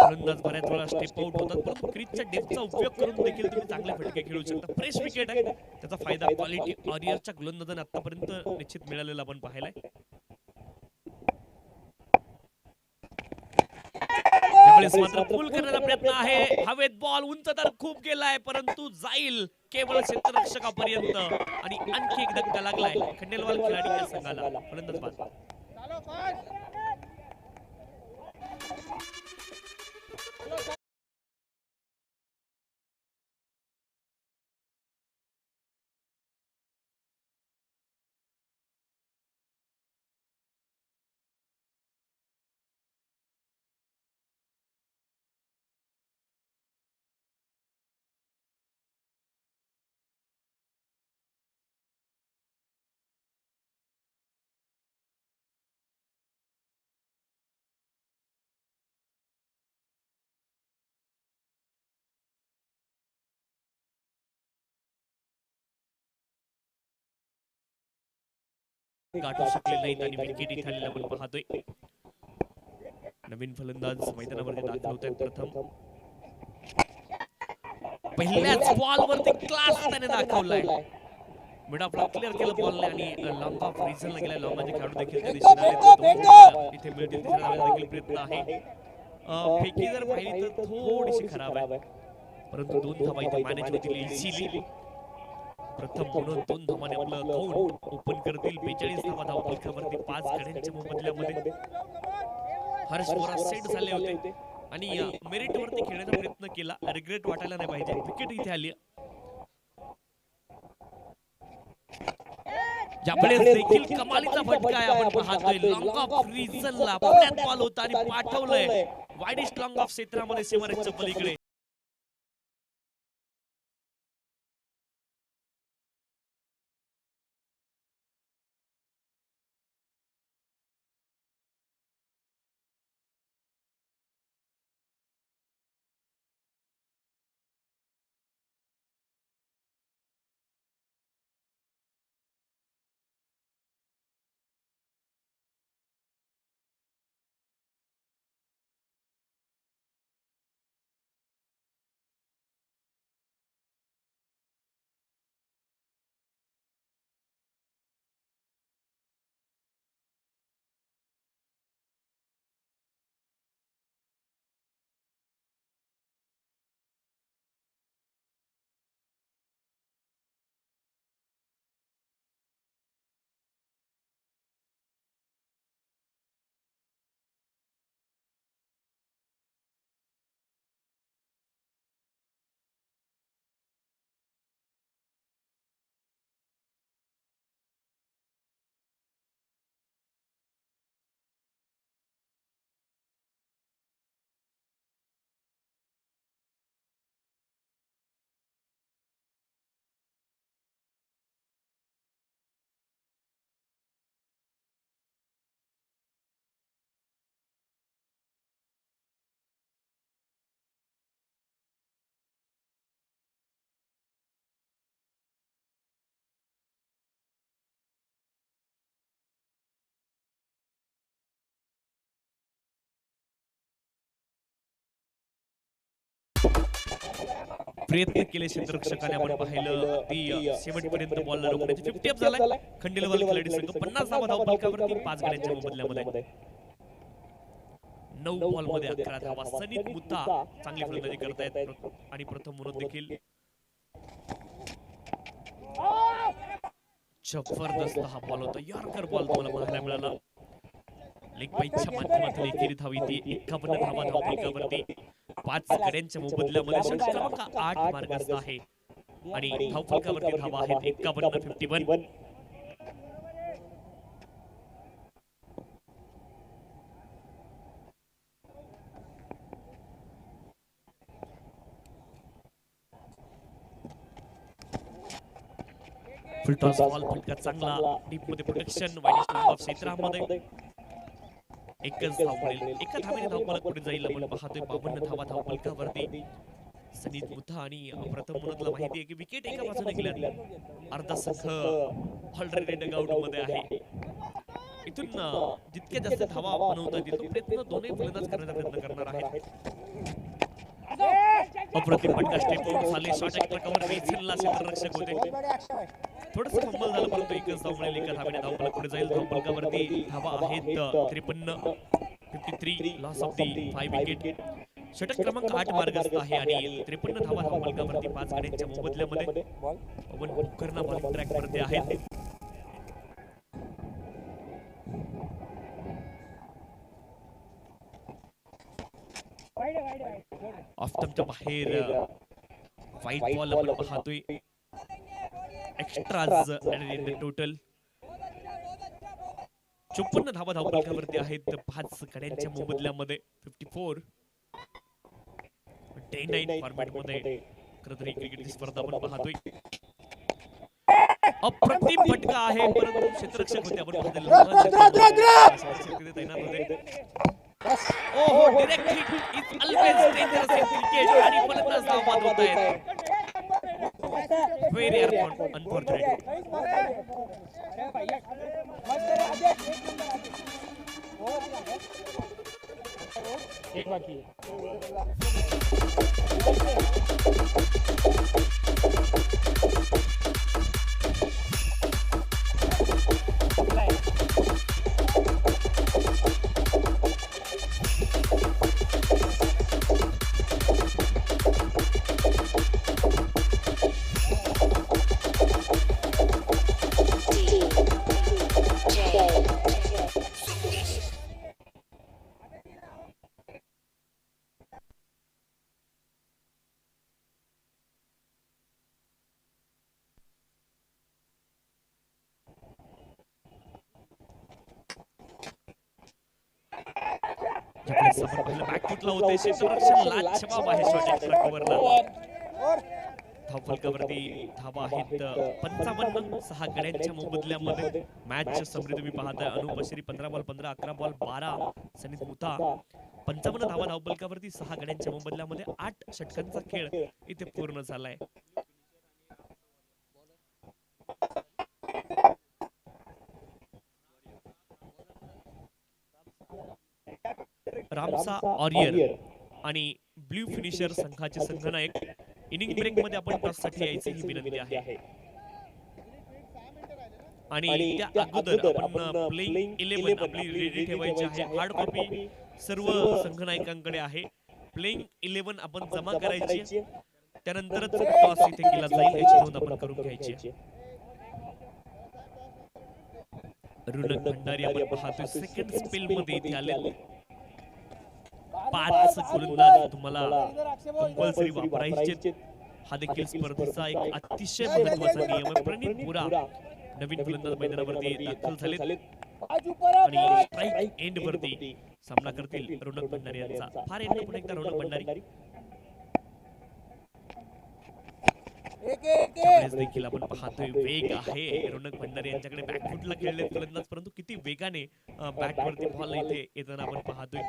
फलंदाज बऱ्याच वेळा स्टेप आउट होतात, परंतु क्रीजच्या डेप्थचा उपयोग करून देखील तुम्ही चांगले फटके खेळू शकता. फ्रेश विकेट आहे, त्याचा फायदा क्वालिटी वॉरियरच्या गोलंदाजाने आतापर्यंत निश्चित मिळालेला आपण पाहिलाय. त्यावेळेस मात्र पूल करण्याचा प्रयत्न आहे. हवेत बॉल उंच तर खूप गेलाय, परंतु जाईल केवळ क्षेत्ररक्षकापर्यंत आणि आणखी एक धक्का लागलाय खंडेलवाल खिलाडी या संघाला. फलंदाज बाद. गाठू शकले नाहीत आणि विकेट इथे आलेला आपण पाहतोय. नवीन फलंदाज मैदानावरती दाखल होत आहेत. प्रथम पहिल्याच बॉल वरती क्लास त्याने दाखवलाय. मिड आपला क्लिअर केलं बॉलने आणि लॉंग ऑफ रिझनला गेला. लॉंगाचे खेळाडू देखील त्या दिशेने आले. इथे मिळतील तिसऱ्या धावेचा देखील प्रयत्न आहे. फेकी जर पाहिली तर थोडीशी खराब आहे, परंतु 2 धावा इथे मॅनेज होतील इझिली. प्रथम म्हणून 2 धावाने आपलं काउंट ओपन करतील. 42 धावा धावपलकावरती 5 गड्यांच्या मोबदल्यामध्ये. हर्ष बोरा सेट झाले होते आणि मेरिट वरती खेळण्याचा प्रयत्न केला. रिग्रेट वाटायला नाही पाहिजे. विकेट इथे आली. यावेळेस देखील कमालीचा फटका आहे आपण पाहतोय. लॉंग ऑफ रिझनला पुण्यात बॉल होता आणि पाठवलंय वाईडिश लॉंग ऑफ क्षेत्रामध्ये सीमारेषेच्या पलीकडे. प्रयत्न केले क्षेत्ररक्षकाने आपण पाहिलं. ती शेवटपर्यंत बॉल रोखण्याची 50 अप झालाय खंडेलवाल खिलाडी संघ. 50 धावा धावपलकावरती 5 गड्यांच्या मोबदल्यामध्ये. 9 बॉल मध्ये 11 धावा. सनीत मुत्ता चांगली फलंदाजी करतायत आणि प्रथम म्हणून देखील जबरदस्त हा बॉल होता. यॉर्कर बॉल तुम्हाला पाहायला मिळाला. लेग बाईच्या माध्यमातून एकेरी धावी ती 51 धावा धावपलकावरती 5 गड्यांच्या मोबदल्यामध्ये. षटक क्रमांक 8 मार्गस्थ आहे आणि धावपलकावरती धावा आहेत 51-51. फुल टॉस बॉल फटका चांगला. डीप मध्ये प्रोटेक्शन वाईडिश लॉंग ऑफ क्षेत्रामध्ये. एकच धाव मिळेल. एका धावेने धावपलक पुढे जाईल आपण पाहतोय. 52 धावा धावपलकावरती. सनीत मुथा आणि प्रथम म्हणतला माहिती आहे की विकेट एका बाजूने गेल्या. अर्धा संघ ऑलरेडी डगआउट मध्ये आहे. इथून जितक्या जास्त धावा बनवता येतील तो प्रयत्न दोन्ही फलंदाज करण्याचा प्रयत्न करणार आहेत. अप्रतिम फटका स्टेप आउट झाले. शॉट एक्स्ट्रा कव्हर रिझनला क्षेत्ररक्षक होते. थोडंसं फंबल झालं परंतु एकच धाव मिळेल. एका धावेने धावफलक पुढे जाईल. धावफलकावरती धावा आहेत 53 53 लॉस ऑफ दी 5 विकेट. षटक क्रमांक 8 मार्गस्थ आहे आणि 53 धावा धावफलकावरती 5 गड्यांच्या मोबदल्यामध्ये पवन मुखर्ना बॉलिंग ट्रॅक वरती आहेत. ऑफ स्टंपच्या बाहेर वाईट बॉल आपण पाहतोय. एक्स्ट्राज इन द टोटल 54 धावा धावफलकावरती आहेत 5 गड्यांच्या मोबदल्यामध्ये. 54 डे-नाईट फॉर्मॅट मध्ये खरं तर ही क्रिकेटची स्पर्धा आपण पाहतोय. अप्रतिम फटका आहे परंतु क्षेत्ररक्षक होते. आपण तैनात होते. ओहो direct hit is always dangerous in cricket आणि फलंदाज धाव बाद होत आहेत. Very unfortunate. एक बाकी बॅकफुटला होते. क्षेत्ररक्षण लाजवाब आहे. शॉट एक्स्ट्रा कव्हरला धावफलकावरती धावा आहेत 55 6 गड्यांच्या मोबदल्यामध्ये. मॅच समरी तुम्ही पाहताय. अनुप अशेरी 15 बॉल 15, 11 बॉल 12, सनीत मुथा 55 धावा धावफलकावरती 6 गड्यांच्या मोबदल्यामध्ये. 8 षटकांचा खेळ इथे पूर्ण झालाय. रामसा ऑरियर आणि ब्ल्यू फिनिशर संघाचे संघनायक इनिंग ब्रेक मध्ये आपण टॉस साठी यायची ही विनंती आहे. आणि त्या अगोदर आपण प्लेइंग 11 आपली रेडी ठेवायची आहे. हार्ड कॉपी सर्व संघनायकांकडे आहे. प्लेइंग 11 आपण जमा करायची त्यानंतरच टॉस इथे केला जाईल याची नोंद आपण करून घ्यायची. रुनक भंडारी आपण पाहतोय सेकंड स्पेल मध्ये इथे आले. 5 गोलंदाज तुम्हाला कंपल्सरी वापरायचे. हा देखील स्पर्धेचा एक अतिशय महत्त्वाचा नियम आहे. प्रणित पुरा नवीन गोलंदाज मैदानावरती दाखल झालेत आणि स्ट्राइक एंड वरती सामना करतील रोनक भंडारी यांचा. फार पुन्हा एकदा रोनक भंडारी देखील आपण पाहतोय. वेग आहे रोनक भंडारी यांच्याकडे. बॅकफुटला खेळले गोलंदाज परंतु किती वेगाने बॅट वरती बॉल इथे येताना आपण पाहतोय.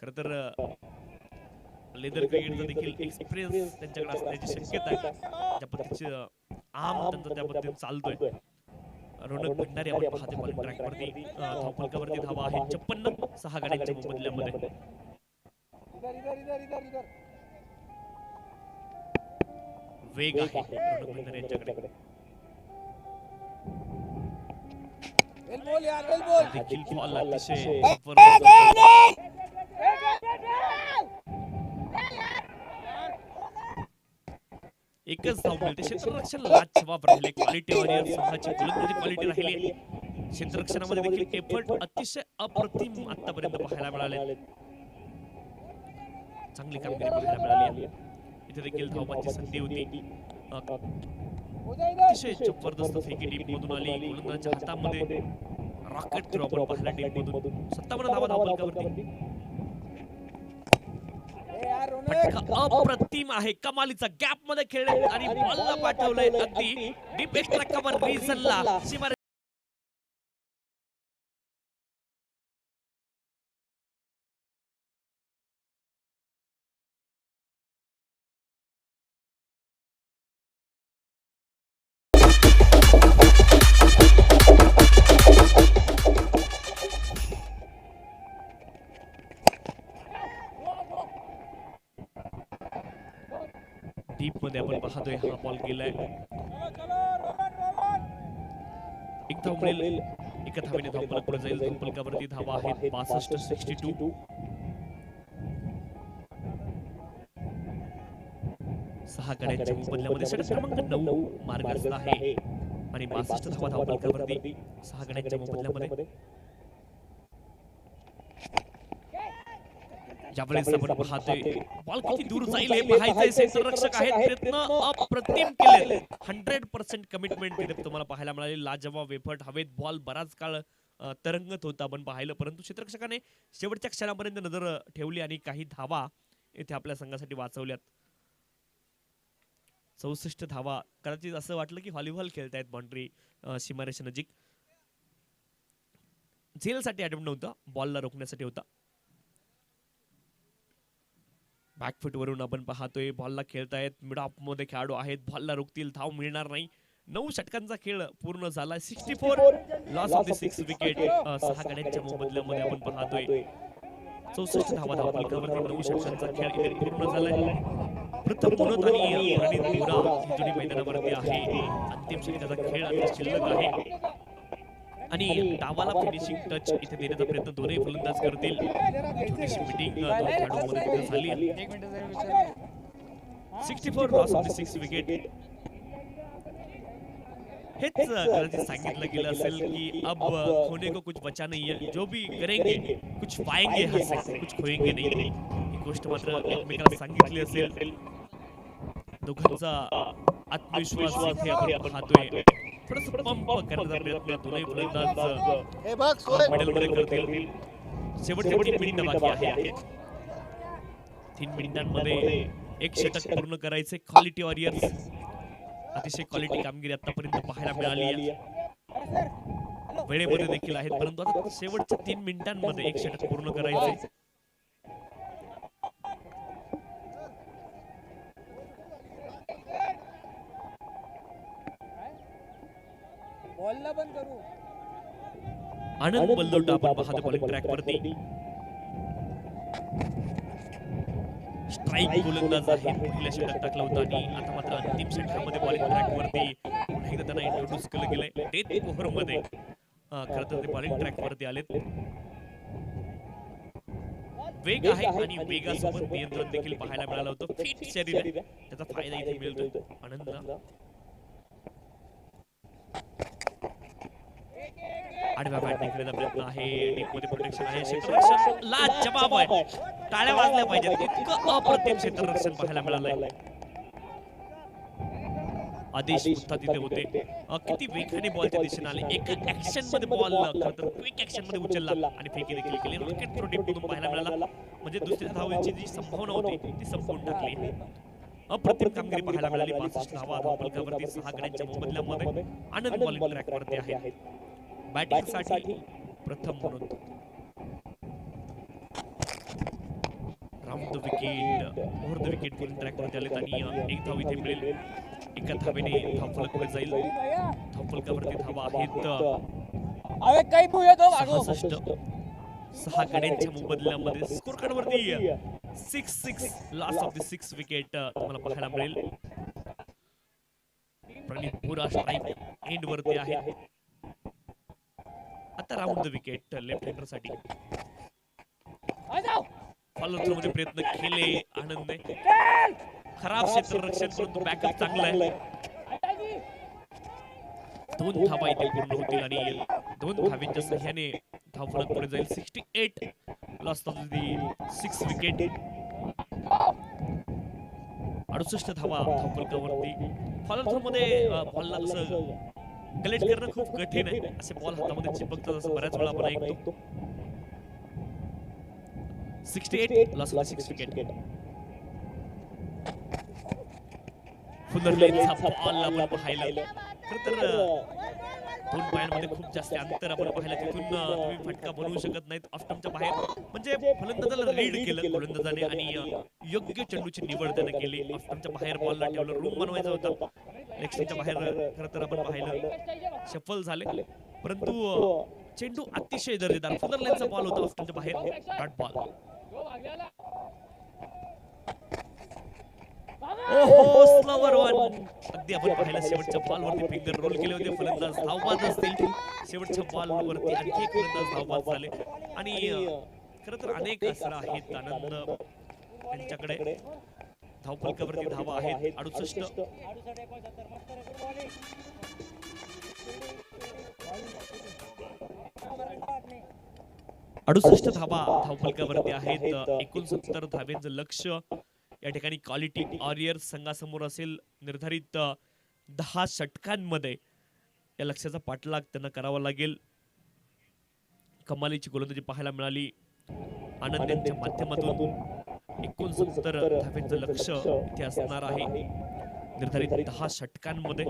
खरं तर लेदर क्रिकेटचा देखील एक्सपिरियन्स त्यांच्याकडे असण्याची शक्यता आहे. ज्या पद्धतीचे आम त्यांचा त्या पद्धतीने चालतोय. रोनक भंडारी आपण पाहतोय बॉलिंग ट्रॅक वरती. धावफलकावरती धावा आहे 56 6 गड्यांच्या मोबदल्यामध्ये. वेग आहे रोनक भंडारी यांच्याकडे. देखील बॉल अतिशय एकच धाव मिळते. क्षेत्ररक्षण लाजवाब राहिले. क्वालिटी वॉरियर संघाची गोलंदाजी क्वालिटी राहिली. क्षेत्ररक्षणामध्ये देखील एफर्ट अतिशय अप्रतिम आतापर्यंत पाहायला मिळाले. चांगली कामगिरी पाहायला मिळाली. इथे देखील धावबाची संधी होती. अतिशय जबरदस्त फेकी टीम मधून आली. गोलंदाजाच्या हातामध्ये रॉकेट थ्रो आपण पाहिला टीम मधून. 57 धावा धावफलकावरती. फटका अप्रतिम आहे. कमालीचा गॅप मध्ये खेळले आणि बॉलला पाठवलंय अगदी डीप एक्स्ट्रा कव्हर रिझनला. डीप मध्ये आपण पाहतोय हा बॉल गेलाय. एक धाव मिळेल. एका धावेने धावफलक पुढे जाईल. धावफलकावरती धावा आहेत 62-62. 6 गड्यांच्या मोबदल्यामध्ये षटक क्रमांक 9 मार्गस्थ आहे आणि 62 धावा धावफलकावरती 6 गड्यांच्या मोबदल्यामध्ये. ज्यावेळेस आपण पाहतोय बॉल किती दूर जाईल हे पाहायचंय. क्षेत्ररक्षक आहेत, प्रयत्न अप्रतिम केले. 100% कमिटमेंट तिथे तुम्हाला पाहायला मिळाली. लाजवाब एफर्ट. हवेत बॉल बराच काळ तरंगत होता आपण पाहिलं, परंतु क्षेत्ररक्षकाने शेवटच्या क्षणापर्यंत नजर ठेवली आणि काही धावा इथे आपल्या संघासाठी वाचवल्यात. 64 धावा. कदाचित असं वाटलं की व्हॉलीबॉल खेळतायत बाउंड्री सीमारेषा नजीक. झेलसाठी अटेम्प्ट नव्हता, बॉलला रोखण्यासाठी होता. बॅकफुट वरून आपण पाहतोय बॉलला खेळतायत. मिड ऑफ मध्ये खेळाडू आहेत, बॉलला रोखतील, धाव मिळणार नाही. 9 षटकांचा खेळ पूर्ण झाला. 64 लॉस ऑफ द 6 विकेट. 6 गड्यांच्या मोबदल्यामध्ये आपण पाहतोय 64 धावा धावफलकावरती 9 षटकांचा खेळ इथे पूर्ण झालाय. प्रथम गुणवत आणि रणित बोरा ही जोडी मैदानावरती आहे. अंतिम षटकाचा खेळ आता शिल्लक आहे आणि डावाला फिनिशिंग टच इथे देण्याचा प्रयत्न दोन्ही फलंदाज करतील. छोटीशी मीटिंग दोन खेळाडूंमध्ये तिथे झाली आहे. 64 लॉस ऑफ द 6 विकेट. हेच कदाचित सांगितलं गेलं असेल की अब खोने को कुछ बचा नहीं है, जो भी करेंगे कुछ पाएंगे हाथ से, कुछ खोएंगे नहीं. ही गोष्ट मात्र एकमेकाला सांगितली असेल. दोघांचा आत्मविश्वास इथे आपण पाहतोय. थोडस पंप करण्याचा प्रयत्न दोन्ही फलंदाज मेडलमध्ये करतील. शेवटचे 3 मिनिटं बाकी आहे. 3 मिनिटांमध्ये एक षटक पूर्ण करायचे. क्वालिटी वॉरियर्स अतिशय क्वालिटी कामगिरी आतापर्यंत पाहायला मिळाली आहे. वेळेमध्ये देखील आहेत, परंतु आता शेवटच्या 3 मिनिटांमध्ये एक षटक पूर्ण करायचे. बॉलला बंद करू. आनंद बल्लोटा आपण पाहतो बॉलिंग ट्रॅक वरती. स्ट्राईक गोलंदाज आहे. पहिल्या षटक टाकलं होतं आणि आता मात्र अंतिम षटकामध्ये बॉलिंग ट्रॅक वरती पुन्हा एकदा त्यांना इंट्रोड्यूस केलं गेलंय. 3 ओव्हर मध्ये खरं तर ते बॉलिंग ट्रॅक वरती आलेत. वेग आहे आणि वेगासोबत नियंत्रण देखील पाहायला मिळालं होतं. फिट शरीर आहे, त्याचा फायदा इथे मिळतोय आनंदला. आडव्या बॅटने खेळण्याचा प्रयत्न आहे. डीपमध्ये प्रोटेक्शन आहे. क्षेत्ररक्षण लाजवाब आहे. टाळ्या वाजल्या पाहिजेत. इतकं अप्रतिम क्षेत्ररक्षण पाहायला मिळालंय. आदेश उत्ता तिथे होते. किती वेगाने बॉलच्या दिशेने आले. एक ऍक्शन मध्ये बॉल खरंतर क्विक ऍक्शन मध्ये उचलला आणि फेकी देखील केली. रॉकेट थ्रो डीपमधून पाहायला मिळाला. म्हणजे दुसऱ्या धावेची जी संभावना होती ती संपवून टाकली. अप्रतिम कामगिरी पाहायला मिळाली. 65 धावा धावफलकावरती 6 गड्यांच्या मोबदल्यामध्ये. आनंद बॉलिंग ट्रॅक वरती आहे. बॅटिंग साठी प्रथम म्हणून round the wicket, over the wicket bowling track वरती आलेत आणि एक धाव इथे मिळेल. एका धावेने धावफलक वर जाईल. धावफलकावरती धावा आहेत 66. 6 गड्यांच्या मोबदल्यामध्ये स्कोर कार्ड वरती 6-6 लॉस ऑफ द 6 विकेट तुम्हाला पाहायला मिळेल. प्रणित बोरा स्ट्राईक एंड वरती आहे. आता round the wicket left hander साठी. फॉलो थ्रो मध्ये प्रयत्न केले आनंदने. खराब क्षेत्ररक्षण परंतु बॅकअप चांगला आहे. 2 धावा इथे पूर्ण होतील आणि 2 धावांच्या सहाय्याने धावफलक पुढे जाईल. 68 लॉस ऑफ द 6 विकेट. 68 धावा धावफलकावरती. फॉलो थ्रो मध्ये बॉलला असं कलेक्ट करणं खूप कठीण आहे. असे बॉल हातामध्ये चिपकतात असं बऱ्याच वेळा आपण ऐकतो. 68 लॉस ऑफ 6 विकेट. फुलर लेनचा बॉल आपण पाहिलं. खरं तर 2 पायांमध्ये खूप जास्त अंतर आपण पाहिलं. तिथून तुम्ही फटका बनवू शकत नाहीत ऑफस्टंपच्या बाहेर. म्हणजे फलंदाजाला रीड केलं गोलंदाजाने आणि योग्य चेंडूची निवड त्याने केली. ऑफस्टंपच्या बाहेर बॉलला ठेवलं. रूम बनवायचा होता. लेगस्टंपच्या बाहेर खरं तर आपण पाहिलं शफल झाले, परंतु चेंडू अतिशय दर्जेदार. फुलर लेनचा बॉल होता ऑफस्टंपच्या बाहेर. Dot ball. ओहो स्लोवर वन. अगदी आपण पाहिलं शेवटच्या बॉलवरती फिंगर रोल केले होते. फलंदाज धावबाद असतील. शेवटच्या बॉलवरती आणखी एक फलंदाज धावबाद झाले आणि खरं तर अनेक असरा आहेत. आनंद यांच्याकडे धावफलकावरती धावा आहेत 68. 68 धावा धावफलकावरती आहेत. 69 धावेचं लक्ष या ठिकाणी क्वालिटी वॉरियर्स संघासमोर असेल. निर्धारित 10 षटकांमध्ये या लक्ष्याचा पाठलाग त्यांना करावा लागेल. कमालीची गोलंदाजी पाहायला मिळाली आनंद यांच्या माध्यमातून. 69 धावेचं लक्ष इथे असणार आहे निर्धारित 10 षटकांमध्ये.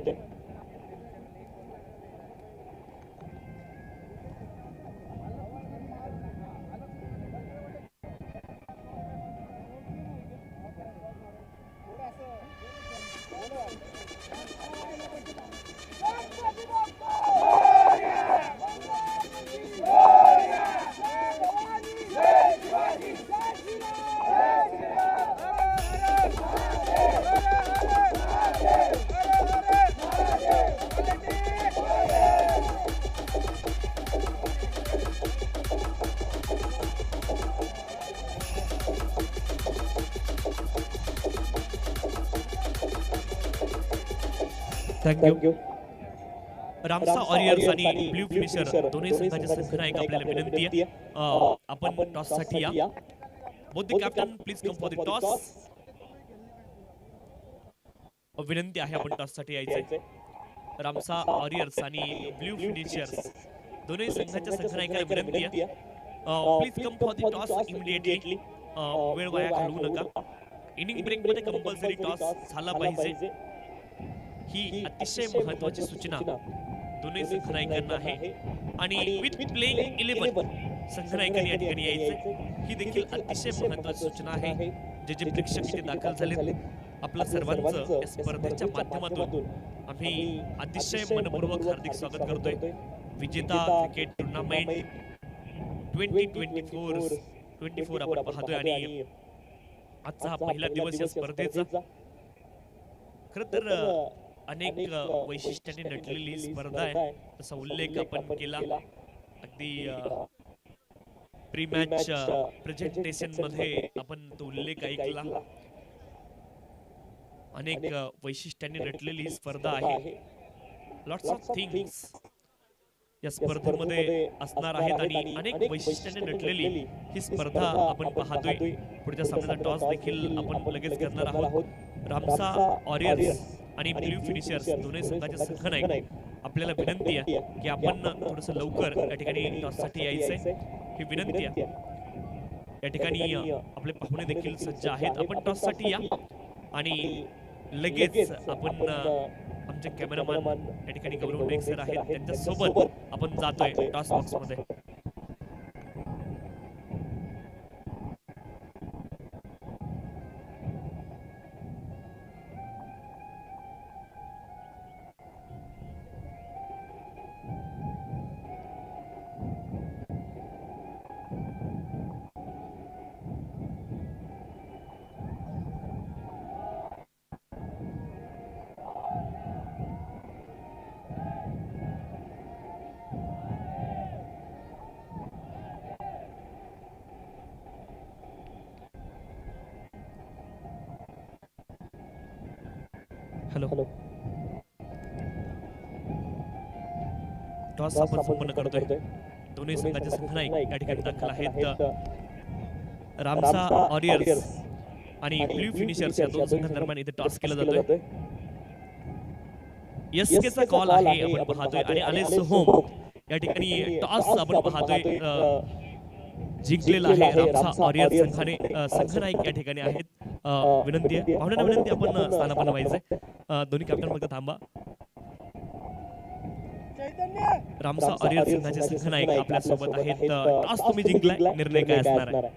थँक्यू. रामसा वॉरियर्स आणि ब्ल्यू फिनिशर दोन्ही संघाचे संघनायक आपल्याला विनंती आहे आपण टॉस साठी या. Both the captain please come for the toss. विनंती आहे आपण टॉस साठी यायचंय. रामसा वॉरियर्स आणि ब्ल्यू फिनिशर्स दोन्ही संघाच्या संघनायकाला विनंती आहे please come for the toss immediately. वेळ वाया घालवू नका. इनिंग ब्रेक मध्ये कंपल्सरी टॉस झाला पाहिजे ही अतिशय महत्वाची सूचना दोन्ही संघनायकांना आहे. आणि विथ प्लेइंग 11 संघनायकांनी या ठिकाणी यायचे ही देखील अतिशय महत्वाची सूचना आहे. जे जे प्रेक्षक इथे दाखल झाले आपल्या सर्वांचं या स्पर्धेच्या माध्यमातून आम्ही अतिशय मनपूर्वक हार्दिक स्वागत करतोय. विजेता क्रिकेट टुर्नामेंट 2024 आपण पाहतोय आणि आजचा हा पहिला दिवस या स्पर्धेचा. खरं तर अनेक वैशिष्ट्यांनी नटलेली स्पर्धा आहे तसा उल्लेख आपण केला. अगदी प्री मॅच प्रेझेंटेशन मध्ये आपण तो उल्लेख ऐकला. अनेक वैशिष्ट्यांनी नटलेली स्पर्धा आहे. लॉट्स ऑफ थिंग्स या स्पर्धेमध्ये असणार आहेत आणि अनेक वैशिष्ट्यांनी नटलेली ही स्पर्धा आपण पाहतोय. पुढच्या सामन्याचा टॉस देखील आपण लगेच करणार आहोत. रामसा वॉरियर्स आणि ब्ल्यू फिनिशर्स दोन्ही संघाचे संघनायक आपल्याला विनंती आहे की आपण थोडस लवकर या ठिकाणी टॉस साठी यायचंय ही विनंती आहे. या ठिकाणी आपले पाहुणे देखील सज्ज आहेत. आपण टॉस साठी या आणि लगेच आपण आमचे कॅमेरामॅन या ठिकाणी गौरव नाईक सर आहेत त्यांच्या सोबत आपण जातोय टॉस बॉक्स मध्ये. हॅलो. टॉस आपण संपन्न करतोय. दोन्ही संघाचे संघनायक या ठिकाणी दाखल आहेत. रामसा वॉरियर्स आणि ब्ल्यू फिनिशर्स या दोन संघांदरम्यान इथे टॉस केला जातोय. एसकेचा कॉल आहे आपण पाहतोय आणि अलेस होम या ठिकाणी टॉस आपण पाहतोय जिंकलेला आहे रामसा वॉरियर्स संघाने. संघनायक या ठिकाणी आहेत. विनंती आहे पाहुण्यांना विनंती आपण स्थानापन्न व्हायचंय. दोन्ही कॅप्टन फक्त थांबा. रामसा वॉरियर्स संघाचे संघनायक आपल्या सोबत आहेत. टॉस तुम्ही जिंकलाय निर्णय काय असणार आहे.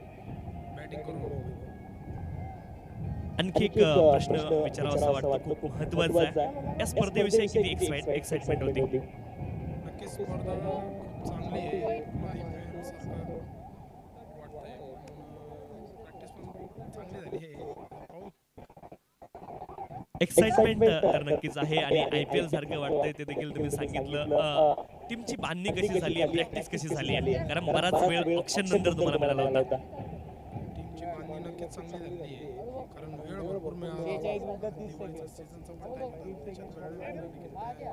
आणखी एक प्रश्न विचारावासा वाटतो खूप महत्वाचा आहे. या स्पर्धेविषयी किती एक्साइटमेंट होती. नक्कीच स्पर्धा खूप चांगली आहे. प्रॅक्टिस पण चांगली झाली आहे. पाहू एक्साइटमेंट तर नक्कीच आहे आणि IPL सारखं वाटतंय ते देखील तुम्ही सांगितलं. टीमची बांधणी कशी झाली आहे, प्रॅक्टिस कशी झाली आहे, कारण बराच वेळ ऑप्शन नंतर तुम्हाला मिळाला होता. टीमची बांधणी नक्कीच चांगली झाली आहे कारण वेळ भरपूर मिळाला दिवाळीचा सीझन संपत आहे त्याच्यात वेळ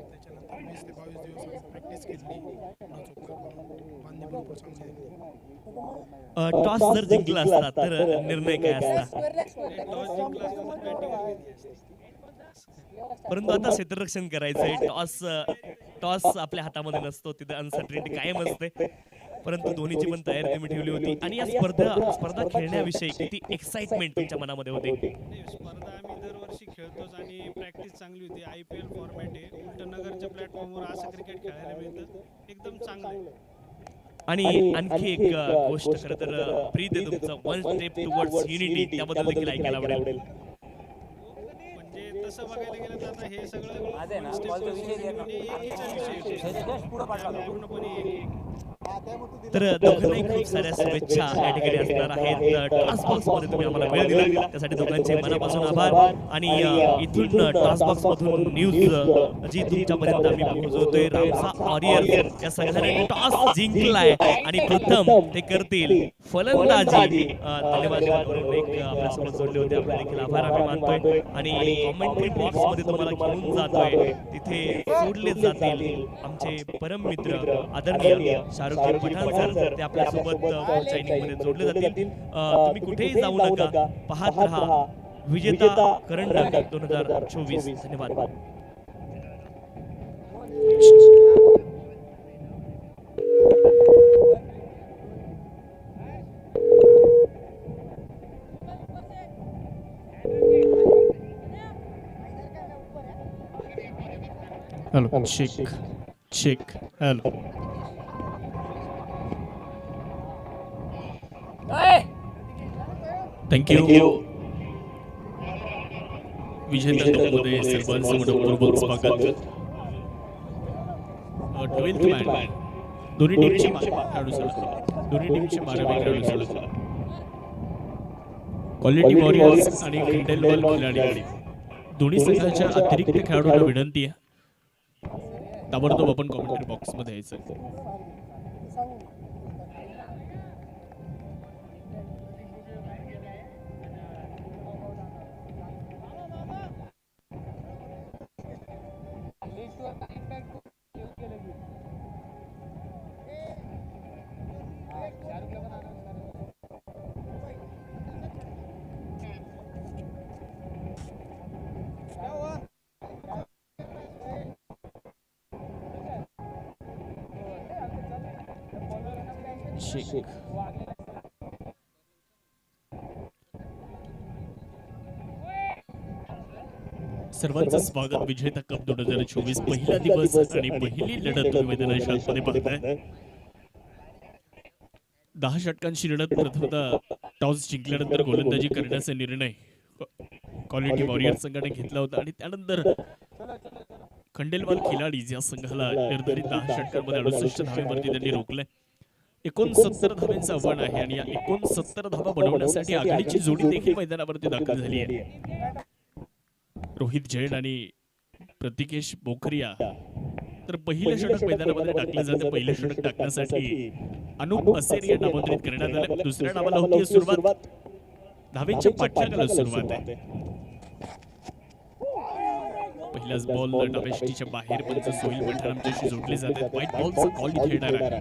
त्याच्यानंतर 20 ते 22 दिवस प्रॅक्टिस केली न चुकता बांधणी भरपूर चांगली झाली. टॉस जर जिंकला असता तर निर्णय काय असता, टॉस जिंकला असता तर बॅटिंग केली असती. परंतु आता क्षेत्ररक्षण करायचंय. टॉस आपल्या हातामध्ये नसतो, तिथे अनसर्टिनिटी कायम असते. परंतु धोनीची पण तयारी तुम्ही ठेवली होती आणि या स्पर्धा खेळण्याविषयी किती एक्साइटमेंट तुमच्या मनामध्ये होते. नाही, स्पर्धा आम्ही दरवर्षी खेळतोच आणि प्रॅक्टिस चांगली होती. IPL फॉर्मॅट आहे, उलट नगरच्या प्लॅटफॉर्मवर असं क्रिकेट खेळायला मिळतं, एकदम चांगलं आहे. आणि आणखी एक गोष्ट खरं तर प्रीत आहे तुमचं वन स्टेप टुवर्ड्स युनिटी, त्याबद्दल देखील ऐकायला आवडेल. म्हणजे तसं बघायला गेलं तर आता हे सगळं म्हणजे एकीचा विषय आहे. पूर्णपणे एक. तर दोघांनाही खूप साऱ्या शुभेच्छा या ठिकाणी असणार आहेत. टॉस बॉक्स मध्ये तुम्ही आम्हाला वेळ दिला त्यासाठी दोघांचे मनापासून आभार. आणि इथून टॉस बॉक्स मधून न्यूज जी तुमच्यापर्यंत आम्ही पोहोचवतोय, रामसा वॉरियर्स या संघाने टॉस जिंकलाय आणि प्रथम ते करतील फलंदाजी. धन्यवाद आपल्यासोबत जोडले होते, आपले देखील आभार आम्ही मानतोय. आणि कॉमेंट्री बॉक्स मध्ये तुम्हाला घेऊन जातोय, तिथे सोडले जातील आमचे परम मित्र आदरणीय शाहरुख पठाण सर. ते आपल्यासोबत चॅनिंग मध्ये जोडले जातील. तुम्ही कुठेही जाऊ नका, पाहत रहा विजेता करंडक 2024. धन्यवाद. Hello check check. Hello thank you. विजेता टॉपमध्ये सर्वांचं मनपूर्वक स्वागत. 12th मॅन दोन्ही टीमचे खेळाडू सर, दोन्ही टीमचे 12 खेळाडू सर, क्वालिटी वॉरियर्स आणि खंडेलवाल खिलाडी दोन्ही संघाच्या अतिरिक्त खेळाडूंना विनंती आहे ताबडतोब आपण कॉमेंट्री बॉक्स मध्ये यायचं. सर्वांचं स्वागत. विजेता कप 2024 पहिला दिवस आणि पहिली लढत तुम्ही मैदानाच्या आतमध्ये पाहताय. 10 षटकांची लढत. प्रथमतः टॉस जिंकल्यानंतर गोलंदाजी करण्याचा निर्णय क्वालिटी वॉरियर संघाने घेतला होता आणि त्यानंतर खंडेलवाल खिलाडी या संघाला निर्धारित 10 षटकांमध्ये 68 धावेवरती त्यांनी रोखलंय. 69 धावांचं आव्हान आहे आणि या 69 धावा बनवण्यासाठी आघाडीची जोडी देखील मैदानावरती दाखल झाली आहे. रोहित जैन आणि प्रतिकेश बोखरिया. तर पहिलं षटक मैदानामध्ये टाकलं जातं. पहिलं षटक टाकण्यासाठी अनुप असेर यांना आमंत्रित करण्यात आलं. दुसऱ्या डावाला होती सुरुवात. धावेच्या पाठलागाला सुरुवात आहे. पहिलाच बॉल डाव्याष्टीच्या बाहेर पंच सोहिल पठाण आमच्याशी जोडले जातात. व्हाईट बॉलचा कॉल इथे येणार आहे.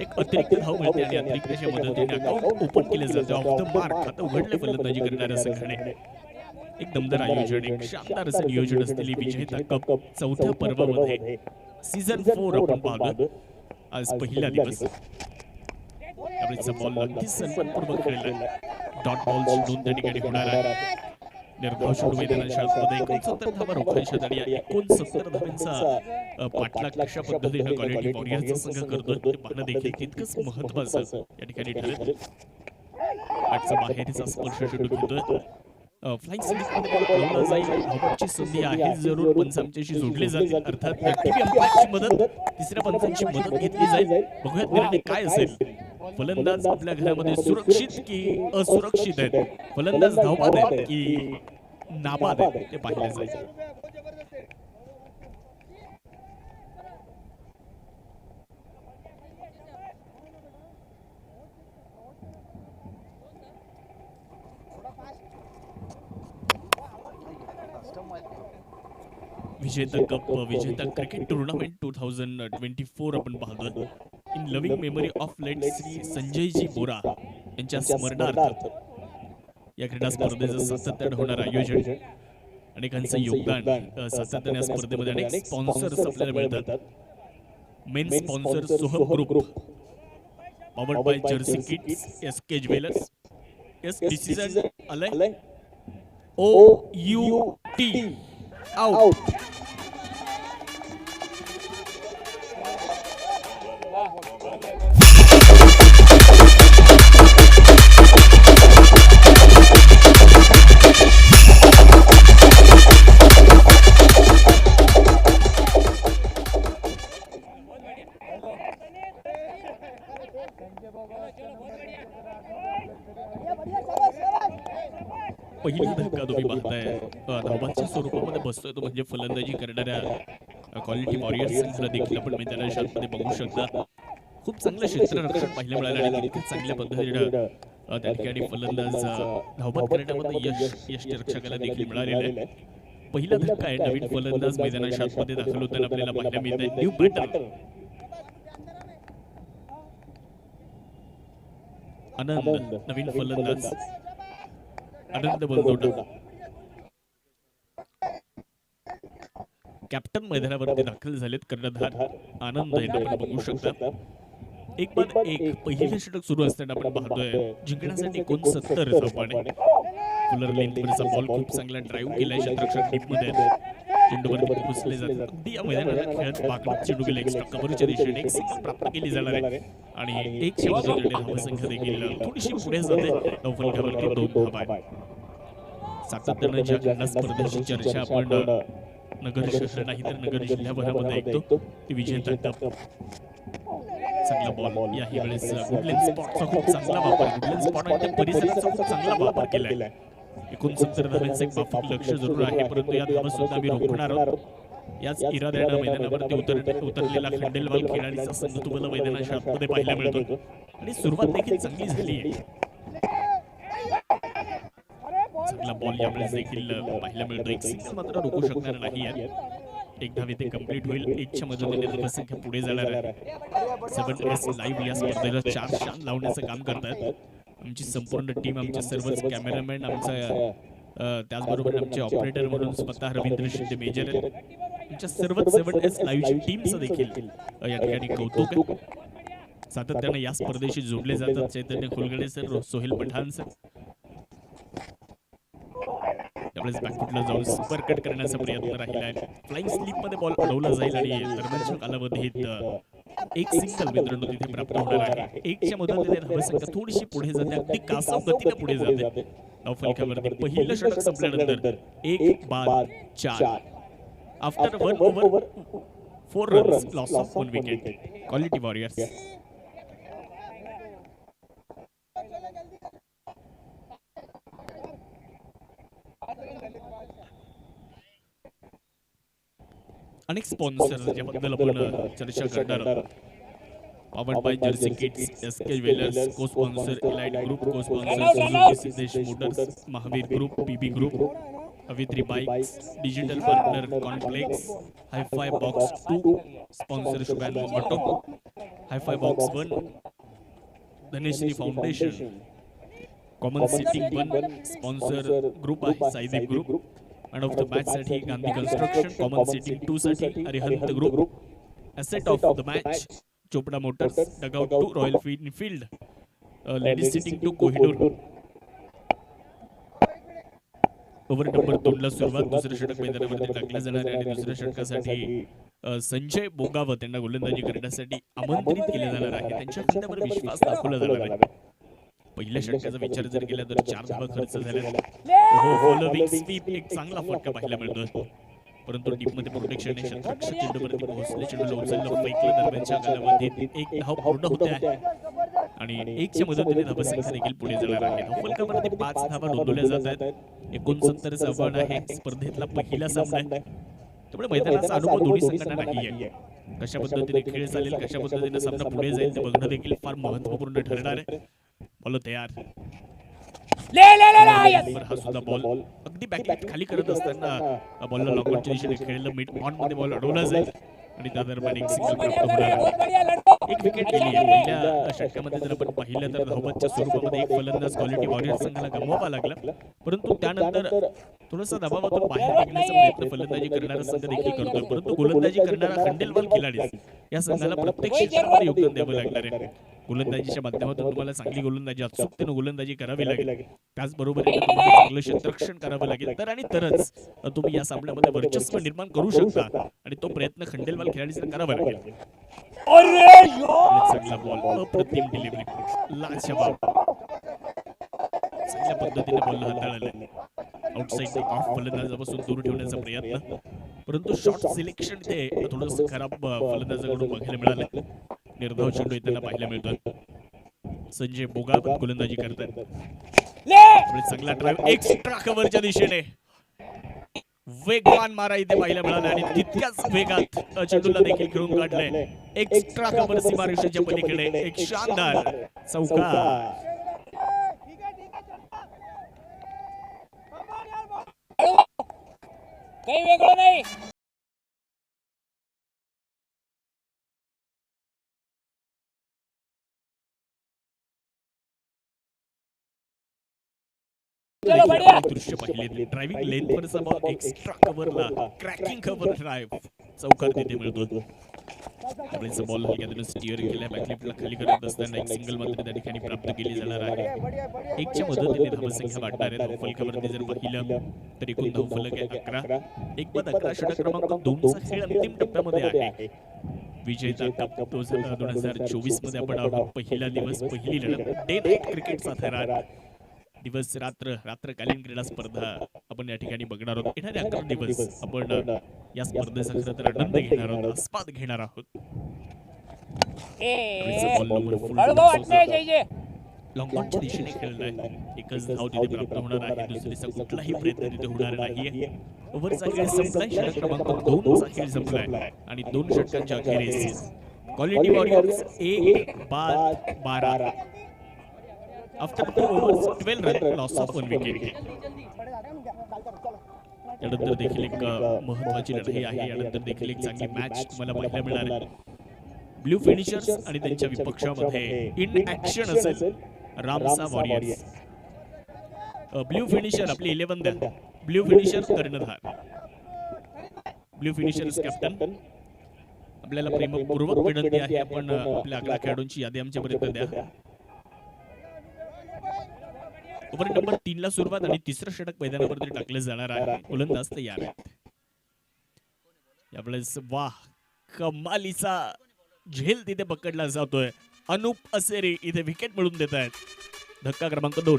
एक अतिरिक्त धाव मिळते आणि अतिरिक्तच्या मदतीने अकाउंट ओपन केले जाते. ऑफ द मार्क खातं उघडले फलंदाजी करणाऱ्या संघाने. एक दमदार आयोजन, एक शानदार असं नियोजन असलेली विजेता कप चौथ्या पर्वामध्ये सीझन 4 आपण पाहतो. आज पहिला दिवस. त्यावेळेचा बॉल अगदी सन्मानपूर्वक खेळला. डॉट बॉलची नोंद त्या ठिकाणी होणार आहे. निर्धाव षटक मैदानाच्या आतमध्ये 69 धावा रोखायच्या आणि 69 धावांचा पाठलाग कशा पद्धतीने क्वालिटी वॉरियरचा संघ करतोय ते पाहणं देखील तितकंच महत्त्वाचं या ठिकाणी ठरेल. आजचा बाहेरचा स्पर्श षटक घेतोय. फ्लाइंग स्लिपमध्ये जाईल. धावांची संधी आहे जरूर. पंच आमच्याशी जोडले जातील. अर्थात टीव्ही अंपायरची मदत, तिसऱ्या पंचांची मदत घेतली जाईल. बघूयात निर्णय काय असेल. फलंदाज आपल्या घरामध्ये सुरक्षित की असुरक्षित आहेत. फलंदाज धावबाद आहेत की नाबाद आहे ते पाहिलं जाईल. विजेता कप विजेता क्रिकेट टुर्नामेंट 2024 आपण पाहतोय. In loving memory of late Shri Sanjayji Bora यांच्या स्मरणार्थ या क्रीडा स्पर्धेचं सातत्यानं होणार आयोजन, अनेकांचं योगदान सातत्याने या स्पर्धेमध्ये अनेक स्पॉन्सर्स आपल्याला मिळतात. Main sponsor Soham group, powered by jersey kids, SK jewellers. Yes decision आलाय OUT आउट. पहिला धक्का तुम्ही पाहताय धावांच्या स्वरूपामध्ये बसतोय तो म्हणजे फलंदाजी करणाऱ्या क्वालिटी वॉरियर्स संघाला देखील आपण मैदानामध्ये बघू शकता. खूप चांगलं क्षेत्ररक्षण पाहायला मिळालं आणि तितक्याच चांगल्या पद्धतीने त्या ठिकाणी फलंदाज धावबाद करण्यामध्ये यश रक्षकाला देखील मिळालेलं आहे. पहिला धक्का आहे, नवीन फलंदाज मैदानाच्या आतमध्ये दाखल होताना आपल्याला पाहायला मिळत आहे. न्यू बॅटर आनंद, नवीन फलंदाज आनंद बलदोटा. कॅप्टन मैदानावरती दाखल झालेत कर्णधार आनंद आहे, आपण बघू शकता. 1-1 पहिलं षटक सुरू असताना आपण पाहतोय जिंकण्यासाठी 69 धावांनी फुलर लेंथवरचा बॉल खूप चांगला ड्राईव्ह केलाय क्षेत्ररक्षक टीममध्ये. चेंडूवरती पोहोचले जातात. अगदी या मैदानात खेळत बागडत चेंडू गेला एक्स्ट्रा कव्हरच्या दिशेने एक सिंगल प्राप्त केली जाणार आहे आणि एक शेवटच्या धावसंख्या देखील थोडीशी पुढे जाते. धावफलकावरती 2 धावा. सातत्याने ज्या क्रीडा स्पर्धेची चर्चा आपण नगर शहर नाही तर नगर जिल्ह्याभरामध्ये ऐकतो ती विजेता कप. चांगला बॉल याही वेळेस गुडलेन स्पॉटचा खूप चांगला वापर, गुडलेन स्पॉट आणि त्या परिसराचा खूप चांगला वापर केलाय. 69 धावांचं एक माफक लक्ष जरूर आहे, परंतु या धावा सुद्धा आम्ही रोखणार आहोत. याच इराद्यानं मैदानावरती उतरलेला खंडेलवाल खेळाडूचा संघ तुम्हाला मैदानाच्या आतमध्ये पाहायला मिळतो आणि सुरुवात देखील चांगली झाली आहे. चांगला बॉल यावेळेस देखील पाहायला मिळतो. एक सिंगल मात्र रोखू शकणार नाही आहे. एक धाव इथे कंप्लीट होईल. 1च्या मदतीने धावसंख्या पुढे जाणार आहे. 7S लाईव्ह या स्पर्धेला 4 शान लावण्याचं काम करतात. आमची संपूर्ण टीम, आमचे सर्वच कॅमेरामॅन, आमचा त्याचबरोबर आमचे ऑपरेटर म्हणून स्वतः रवींद्र शिंदे मेजर आहेत. आमच्या सर्वच 7S लाईव्हची टीमचं देखील या ठिकाणी कौतुक आहे. सातत्याने या स्पर्धेशी जोडले जातात चैतन्य खुलगडे सर, सोहेल पठाण सर. त्यावेळेस बॅकफुटला जाऊन सुपर कट करण्याचा प्रयत्न राहिला आहे. फ्लाइंग स्लिप मध्ये बॉल अडवला जाईल आणि दरम्यानच्या कालावधीत एक सिंगल मित्रांनो तिथे प्राप्त होणार आहे. 1च्या मदतीने धावसंख्या थोडीशी पुढे जाते, अगदी कासव गतीने पुढे जाते. धावफलकावरती पहिलं षटक संपल्यानंतर 1 बाद 4 after 1 over 4 runs loss of 1 wicket. Quality warriors. अनेक स्पॉन्सर्स ज्याबद्दल आपण चर्चा करणार आहोत. Powered by jersey kids, SK jewellers, co sponsor elite group, co sponsor Suzuki Siddhesh motors, Mahavir group, PB group, Avitri bikes, digital partner complex, hifi box 2 sponsor Shubhyan moto, hifi box 1 Dhaneshri foundation, common sitting 1 sponsor group आहे Saideep group. Man of the match साठी Gandhi construction, common sitting 2 साठी Arihant group, asset of the match Chopda motors, dugout 2 Royal Enfield, ladies sitting 2 Kohinoor. Over number 2 ला सुरुवात. दुसरं षटक मैदानावरती टाकलं जाणार आहे आणि दुसऱ्या षटकासाठी संजय बोगावत यांना गोलंदाजी करण्यासाठी आमंत्रित केले जाणार आहे. त्यांच्या खांद्यावर विश्वास दाखवला जाणार आहे. पहिल्या षटकाचा विचार जर केला तर 4 धावा खर्च झाल्या. फॉलोविंग स्वीप एक चांगला फटका पाहायला मिळतो, परंतु टीममध्ये प्रोटेक्शन चेंडूवरती पोहोचले, चेंडूला उचललं, फेकलं, दरम्यानच्या कालावधीत 1 धाव पूर्ण होते आहे आणि 1च्या मदतीने धावसंख्या देखील पुढे जाणार आहे. धावफलकामध्ये 5 धावा नोंदवल्या जात आहेत. 69 आव्हान आहे. स्पर्धेतला पहिला सामना आहे, त्यामुळे मैदानाचा अनुभव दोन्ही संघांना नाही आहे. कशा पद्धतीने खेळ चालेल, कशा पद्धतीने सामना पुढे जाईल ते बघणं देखील फार महत्त्वपूर्ण ठरणार आहे. बॉल तयार, हा सुद्धा बॉल अगदी बॅकलेट खाली करत असताना बॉलला लॉकआउटच्या दिशेने खेळलं. मिड ऑन मध्ये बॉल अडवला जाईल आणि त्या दरम्यान एक सिंगल प्राप्त होणार आहे. एक विकेट गेली आहे. पहिल्या षटकामध्ये जर आपण पाहिलं तर धावपतच्या स्वरूपामध्ये एक फलंदाज क्वालिटी वॉरियर्स संघाला गमवावा लागला, परंतु त्यानंतर थोडासा दबावातून बाहेर निघण्याचा प्रयत्न फलंदाजी करणारा संघ देखील करतोय. परंतु गोलंदाजी करणारा खंडेलवाल खिलाडी या संघाला प्रत्येक क्षेत्रामध्ये योगदान द्यावं लागणार आहे. गोलंदाजीच्या माध्यमातून तुम्हाला चांगली गोलंदाजी, अचूकतेने गोलंदाजी करावी लागेल. त्याचबरोबर तुम्हाला चांगलं क्षेत्ररक्षण करावं लागेल, तर आणि तरच तुम्ही या सामन्यामध्ये वर्चस्व निर्माण करू शकता आणि तो प्रयत्न खंडेलवाल खेळाडूंना करावा लागेल. चांगला बॉल, अप्रतिम डिलिव्हरी, लाजवाब, चांगल्या पद्धतीने बॉल हाताळला. आउटसाइड ऑफ फलंदाजापासून दूर ठेवण्याचा प्रयत्न, परंतु शॉट सिलेक्शन ते थोडंसं खराब फलंदाजाकडून बघायला मिळालं. निर्धाव चेंडू येताना पाहायला मिळतो. संजय बोगाळ पण गोलंदाजी करतात. चांगला ड्राइव्ह एक्स्ट्रा कव्हरच्या दिशेने, वेगवान मारा इथे पाहायला मिळाला आणि तितक्याच वेगात चेंडूला देखील खेळून काढलंय. एक्स्ट्रा कव्हर सीमारेषेच्या पलीकडे एक शानदार चौकार. काही वेगळं नाही. दृश्य पाहिले, ड्रायव्हिंग लेनवरचा बॉल एक्स्ट्रा कव्हरला, क्रॅकिंग कव्हर ड्राइव्ह, चौकार तिथे मिळतो. त्यावेळेचा बॉल हलक्यातून स्टिअर केला, बॅकलिफ्टला खाली करत असताना एक सिंगल मात्र त्या ठिकाणी प्राप्त केली जाणार आहे. 1च्या मदतीने धावसंख्या वाढणार आहे. धावफलकावरती जर पाहिलं तर एकूण धावफलक आहे 11. एक बाद 11, षटक क्रमांक 2 चा खेळ अंतिम टप्प्यामध्ये आहे. विजेता कप 2024 मध्ये आपण आहोत. पहिला दिवस, पहिली लढत, डे नाईट क्रिकेटचा थरार, दिवस रात्र, रात्रकालीन क्रीडा स्पर्धा आपण या ठिकाणी बघणार आहोत. येणारे 11 दिवस आपण या स्पर्धेचा खरं तर आनंद घेणार आहोत, आस्वाद घेणार आहोत. लॉंग ऑनच्या दिशेने खेळलाय, एकच धाव तिथे प्राप्त होणार आहे. दुसरीचा कुठलाही प्रयत्न तिथे होणार नाही. ओव्हरचा खेळ संपलाय, षटक क्रमांक 2 चा खेळ संपलाय आणि 2 षटकांच्या अखेरीस क्वालिटी वॉरियर्स 1 बाद 12 after 2 overs 12 run, loss of 1 wicket. यानंतर देखील एक महत्वाची लढाई आहे. यानंतर देखील एक चांगली मॅच तुम्हाला पाहायला मिळणार आहे. ब्लू फिनिशर्स आणि त्यांच्या विपक्षामध्ये इन ऍक्शन असेल रामसा वॉरियर्स. ब्लू फिनिशर आपली 11 द्या. ब्लू फिनिशर कर्णधार, ब्लू फिनिशर्स कॅप्टन. आपल्याला प्रेमपूर्वक विनंती आहे, आपण आपल्या 11 खेळाडूंची यादी आमच्यापर्यंत द्या. ओव्हर नंबर 3 ला सुरुवात आणि तिसरं षटक मैदानावरती टाकलं जाणार आहे. गोलंदाज तयार आहेत. यावेळेस वाह, कमालीचा झेल तिथे पकडला जातोय. अनुप असेरी इथे विकेट मिळवून देत आहेत. धक्का क्रमांक 2.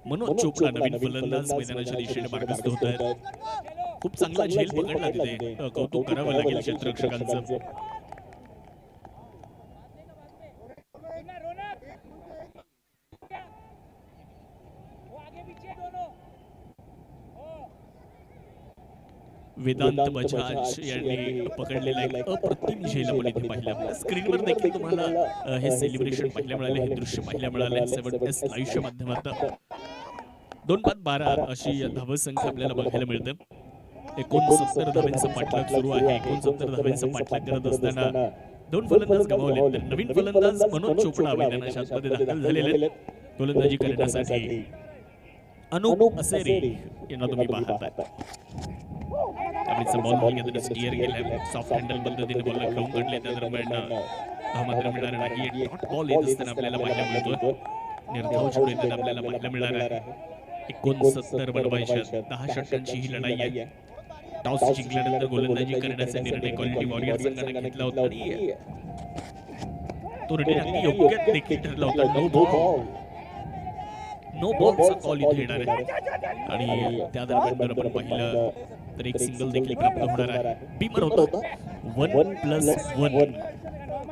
मनोज चोपडा नवीन फलंदाज मैदानाच्या दिशेने मार्गस्थ होत आहेत. खूप चांगला झेल पकडला तिथे, कौतुक करावं लागेल क्षेत्ररक्षकांचं. वेदांत बजाज यांनी पकडलेला एक अप्रतिम झेल आपण इथे पाहिलं. स्क्रीनवर देखील तुम्हाला हे सेलिब्रेशन पाहायला मिळाले, हे दृश्य पाहायला मिळाले. 7S लाईव्हच्या माध्यमातून 2 बाद 12 अशी धावसंख्या आपल्याला बघायला मिळते. 69 धावांचा पाठलाग सुरू आहे. 69 धावांचा पाठलाग करत असताना 2 फलंदाज गमावले. तर नवीन फलंदाज मनोज चोपडा मैदानाच्या आतमध्ये दाखल झालेले गोलंदाजी करण्यासाठी. अनुप असेरी यांना तुम्ही पाहता. बॉल हलक्यातून स्टिअर केलाय, सॉफ्ट हँडल पद्धतीने बॉलला खेळून काढले. त्या दरम्यान मात्र मिळणार नाही. डॉट बॉल येत असताना आपल्याला पाहायला मिळतो. निर्धाव चेंडू येताना आपल्याला पाहायला मिळणार आहे. 69 बनवायच्या 10 षटकांची ही लढाई आहे. टॉस जिंकल्यानंतर गोलंदाजी करण्याचा निर्णय क्वालिटी वॉरियर संघाने घेतला होता आणि तो निर्णय अगदी योग्य देखील ठरला होता. नो बॉलचा कॉल इथे येणार आहे आणि त्या दरम्यान जर आपण पाहिलं तर एक सिंगल देखील प्राप्त होणार आहे. बीमर होतो 1+1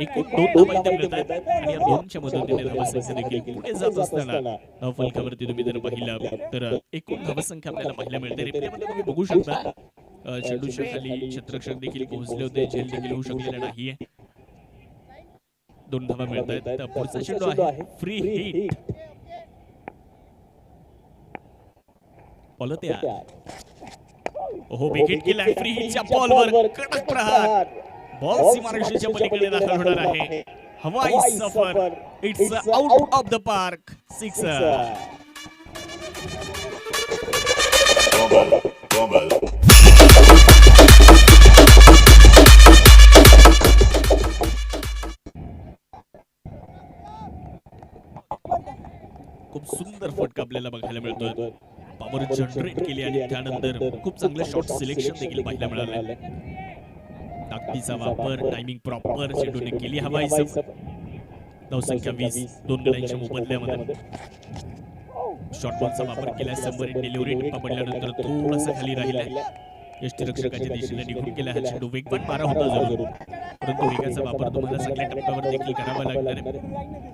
एकूण 2 धावा इथे मिळत आहेत आणि या दोनच्या मदतीने धावसंख्या देखील पुढे जात असताना धावफलकावरती तुम्ही जर पाहिलं तर एकूण धावसंख्या आपल्याला पाहायला मिळते. रिप्लेमध्ये तुम्ही बघू शकता चेंडूच्या खाली क्षेत्ररक्षक देखील पोहोचले होते. झेल देखील होऊ शकलेला नाहीये. 2 धावा मिळत आहेत. पुढचा चेंडू आहे फ्री हिट. बॉल तयार. ओहो विकेट केलाय फ्री हिटच्या बॉलवर. कडक प्रहार. बॉल सीमारेषेच्या पलीकडे दाखल होणार आहे. हवाई सफर. It's out of the park. Sixer. खूप सुंदर फटका आपल्याला बघायला मिळतोय. पॉवर जनरेट केली आणि त्यानंतर खूप चांगलं शॉट सिलेक्शन देखील पाहायला मिळालं. ताकदीचा वापर, टायमिंग प्रॉपर चेंडूने केली हवाई सफर. धावसंख्या 20. 2 गड्यांच्या मोबदल्यामध्ये शॉर्ट बॉलचा वापर केला. सबमरीन डिलिव्हरी टिप्पा पडल्यानंतर थोडासा खाली राहिलाय. यष्टीरक्षकाच्या दिशेने निघून केला हा चेंडू. वेगवान मारा होता जरूर, परंतु वेगाचा वापर तुम्हाला चांगल्या टप्प्यावर देखील करावा लागणार आहे.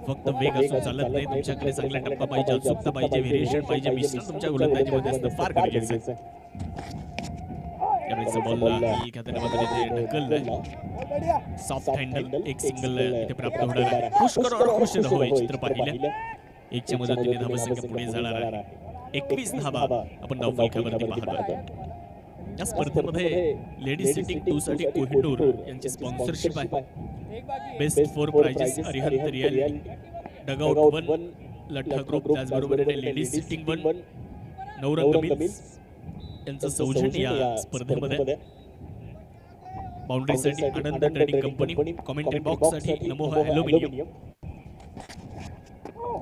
फक्त वेग असून चालत नाही. तुमच्याकडे चांगला टप्पा पाहिजे, अचूकता पाहिजे, व्हेरिएशन पाहिजे, मिश्रण तुमच्या गोलंदाजीमध्ये असणं फार गरजेचं आहे. त्यावेळेस बॉल एखाद्या मदतीने ढकललाय. Soft handle. एक सिंगल इथे प्राप्त होणार आहे. पुष्कर और खुश रहो हे चित्र पाहिलं. एकच्या मदतीने धावसंख्या पुढे जाणार आहे. 21 धावा आपण धावफलकावरती पाहतोय. या स्पर्धेमध्ये लेडीज सिटिंग 2 साठी कोहिनूर यांची स्पॉन्सरशिप आहे. Best 4 prizes Arihant real, dugout 1 Lattha group, त्याचबरोबर लेडीज सिटिंग 1 नवरंग मिल्स यांचं सौजन्य या स्पर्धेमध्ये. बाउंड्रीसाठी Anand trading company, commentary box साठी नमोहा ॲल्युमिनियम.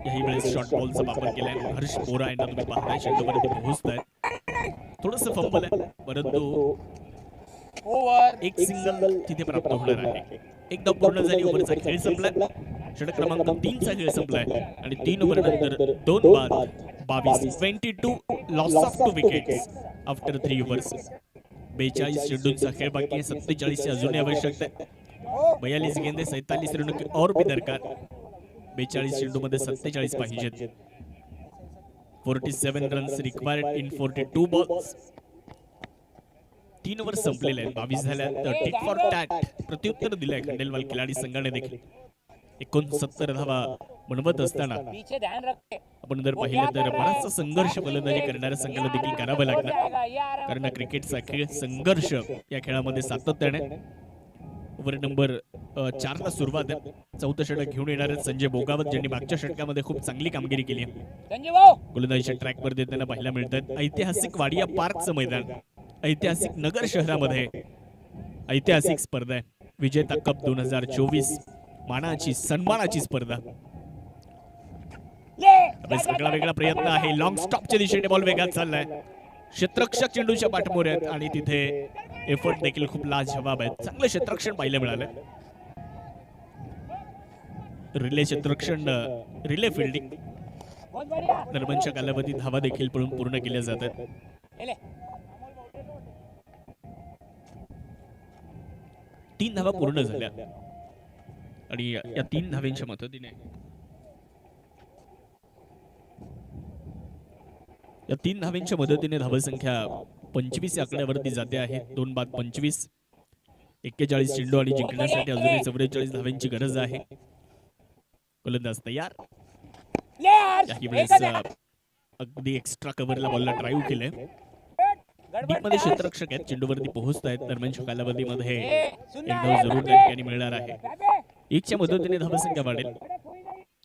याही वेळेस शॉर्ट बॉलचा वापर केलाय. हर्ष बोरा यांना तुम्ही पाहताय चेंडूवरती पोहोचताय. थोडस फंबल आहे, परंतु एक सिंगल तिथे प्राप्त होणार आहे. एकदा पूर्ण झाली ओव्हरचा खेळ संपलाय. षटक क्रमांक 3 चा खेळ संपलाय आणि 3 ओव्हर नंतर 2 बाद 22 22 loss of 2 wickets after 3 overs. 42 चेंडूंचा खेळ बाकी आहे. 47 ची अजूनही आवश्यकता आहे. 42 गेंदे 47 रन और भी दरकार. 42 चेंडूमध्ये 47 पाहिजेत. 47 runs required in 42 balls. 3 over संपलेले आहेत. 22 झाल्यात. टिक फॉर टॅट प्रत्युत्तर दिलंय खंडेलवाल खिलाडी संघाने देखील. 69 धावा बनवत असताना आपण जर पाहिलं तर बराचसा संघर्ष गोलंदाजी करणाऱ्या संघाला देखील करावा लागला, कारण क्रिकेटचा खेळ संघर्ष या खेळामध्ये सातत्याने. ओव्हर नंबर 4 ला सुरुवात आहे. 4थं षटक घेऊन येणार आहेत संजय बोगावत, ज्यांनी मागच्या षटकामध्ये खूप चांगली कामगिरी केली आहे. गोलंदाजीच्या ट्रॅकवर देताना पाहायला मिळतात. ऐतिहासिक वाडिया पार्कचं मैदान, ऐतिहासिक नगर शहरामध्ये ऐतिहासिक स्पर्धा आहे. विजेता कप 2024 मानाची सन्मानाची स्पर्धा. वेगळा वेगळा प्रयत्न आहे. लॉंग स्टॉपच्या दिशेने बॉल वेगात चाललाय. क्षेत्ररक्षक चेंडूच्या पाठमोर आहेत आणि तिथे एफर्ट देखील खूप लाजवाब आहेत. चांगलं क्षेत्ररक्षण पाहायला मिळालं. रिले क्षेत्ररक्षण, रिले फिल्डिंग दरम्यानच्या कालावधीत धावा देखील पूर्ण केल्या जातात. तीन धावा पूर्ण झाल्या आणि या 3 धाव्यांच्या मदतीने धावसंख्या 25 या आकड्यावरती जाते आहे. 2 बाद 25, 41 चेंडू आणि जिंकण्यासाठी अजूनही 44 धाव्यांची गरज आहे. गोलंदाज तयार. याही वेळेस अगदी एक्स्ट्रा कव्हरला बॉलला ड्राईव्ह केलंय. डीप मध्ये क्षेत्ररक्षक आहेत, चेंडूवरती पोहोचतायत. दरम्यानच्या कालावधीमध्ये एक धाव जरूर त्या ठिकाणी मिळणार आहे. 1च्या मदतीने धावसंख्या वाढेल.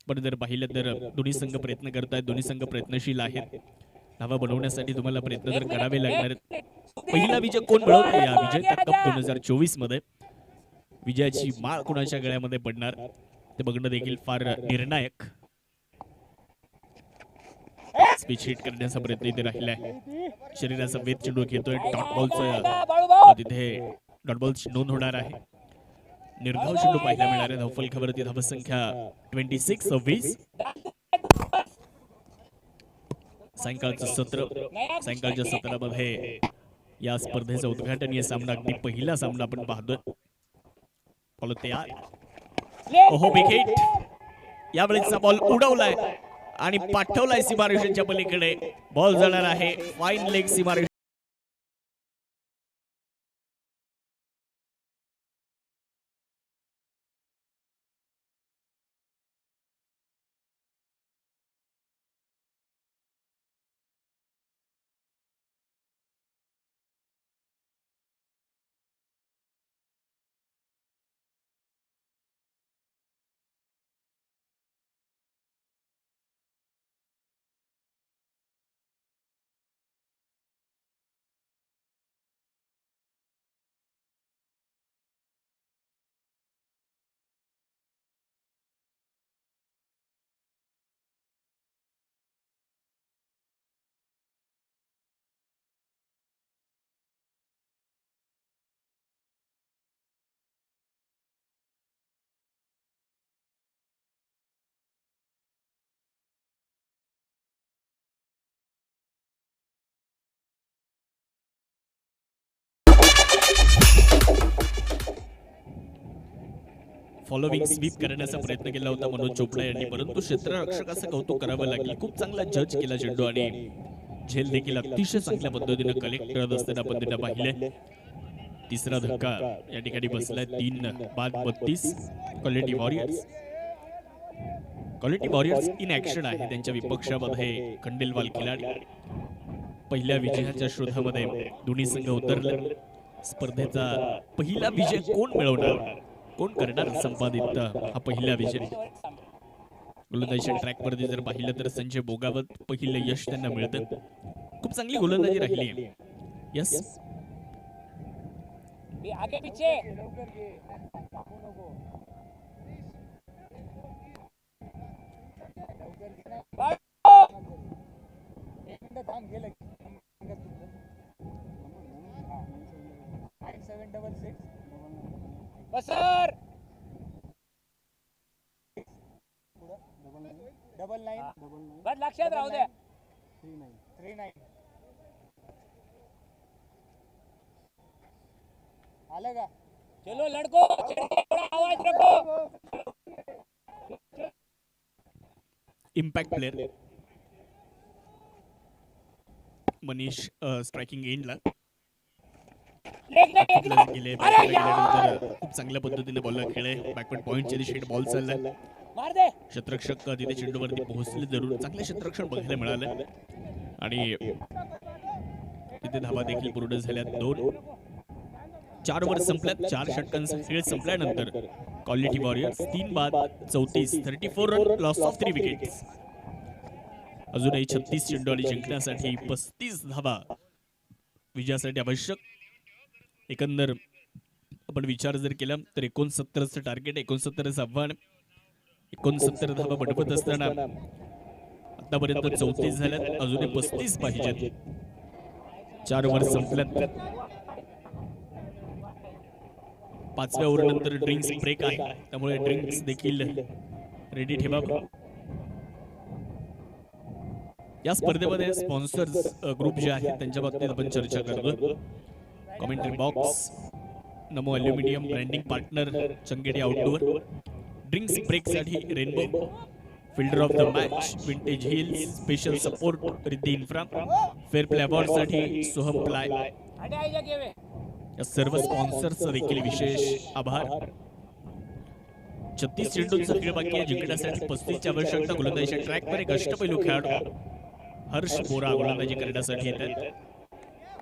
पण जर पाहिलं तर दोन्ही संघ प्रयत्न करतायत, दोन्ही संघ प्रयत्नशील आहेत. धावा बनवण्यासाठी तुम्हाला प्रयत्न तर करावे लागणार आहेत. पहिला विजय कोण मिळवतो या विजेता कप 2024 मध्ये? विजयाची माळ कोणाच्या गळ्यामध्ये पडणार ते बघणं देखील फार निर्णायक. स्पीच हिट करण्याचा प्रयत्न इथे राहिलाय. शरीराचा वेध चेंडू घेतोय. डॉट बॉलचं तिथे डॉट बॉलची नोंद होणार आहे. निर्धाव चेंडू पाहायला मिळणार आहे. धावफलकावरती धावसंख्या 26-20. सायंकाळचं सत्र, सायंकाळच्या सत्रामध्ये या स्पर्धेचा उद्घाटनीय सामना, अगदी पहिला सामना आपण पाहतोय. बॉल तयार. ओहो, विकेट. यावेळेचा बॉल उडवलाय आणि पाठवलाय सीमारेषेच्या पलीकडे. बॉल जाणार आहे फाईन लेग सीमारेषे. फॉलोविंग स्वीप करण्याचा प्रयत्न केला होता मनोज चोपडा यांनी, परंतु क्षेत्ररक्षकाचं कौतुक करावं लागेल. खूप चांगला जज केला चेंडू आणि झेल देखील अतिशय चांगल्या पद्धतीने कलेक्ट करत असताना आपण त्यांना पाहिले. तिसरा धक्का या ठिकाणी बसलाय. 3-32. क्वालिटी वॉरियर्स इन ऍक्शन आहे. त्यांच्या विपक्षामध्ये खंडेलवाल खिलाडी. पहिल्या विजयाच्या शोधामध्ये दोन्ही संघ उतरले. स्पर्धेचा पहिला विजय कोण मिळवणार, कोण करणार संपादित हा पहिला विजय. गोलंदाजीच्या ट्रॅक वरती जर पाहिलं तर संजय बोगावत पहिलं यश त्यांना मिळतं. खूप चांगली गोलंदाजी राहिली आहे. यस, आगे पीछे सर. डबल नाईन बस लक्षात राहू द्या. 39 आलं का? चलो लड़को, आवाज रखो. इम्पॅक्ट प्लेयर मनीष स्ट्रायकिंग एंडला खूप चांगल्या पद्धतीने बॉल खेळले. बॅकवर्ड पॉइंटच्या दिशेने बॉल चाललाय. क्षेत्ररक्षक तिथे चेंडूवरती पोहोचले. जरूर चांगले क्षेत्ररक्षण बघायला मिळालं आणि तिथे धावा देखील पूर्ण झाल्या. 2-4 ओव्हर संपल्यात. 4 षटकांचा खेळ संपल्यानंतर quality warriors 3-34 34 run, loss of 3 wickets. अजूनही 36 चेंडू आणि जिंकण्यासाठी 35 धावा विजयासाठी आवश्यक. एकंदर आपण विचार जर केला तर 69चं टार्गेट, 69चं आव्हान, 69 धावा बटवत असताना आतापर्यंत 34 झाल्यात. अजूनही 35 पाहिजेत. 4 ओव्हर संपल्यात. 5व्या ओव्हर नंतर ड्रिंक्स ब्रेक आहे, त्यामुळे ड्रिंक्स देखील रेडी ठेवावं. या स्पर्धेमध्ये स्पॉन्सर्स ग्रुप जे आहेत त्यांच्या बाबतीत आपण चर्चा करतो. Commentary box, Namo aluminium, branding partner Changedi outdoor, drinks break साठी rainbow, fielder of the match vintage hills, special support Riddhi infra, fair play award साठी सोहम प्लाय. या सर्व स्पॉन्सर्सचा देखील विशेष आभार. 36 चेंडूंचा खेळ बाकी आहे. जिंकण्यासाठी 35ची आवश्यकता. गोलंदाजीच्या ट्रॅकवर एक अष्टपैलू खेळाडू हर्ष बोरा गोलंदाजी करण्यासाठी येतात.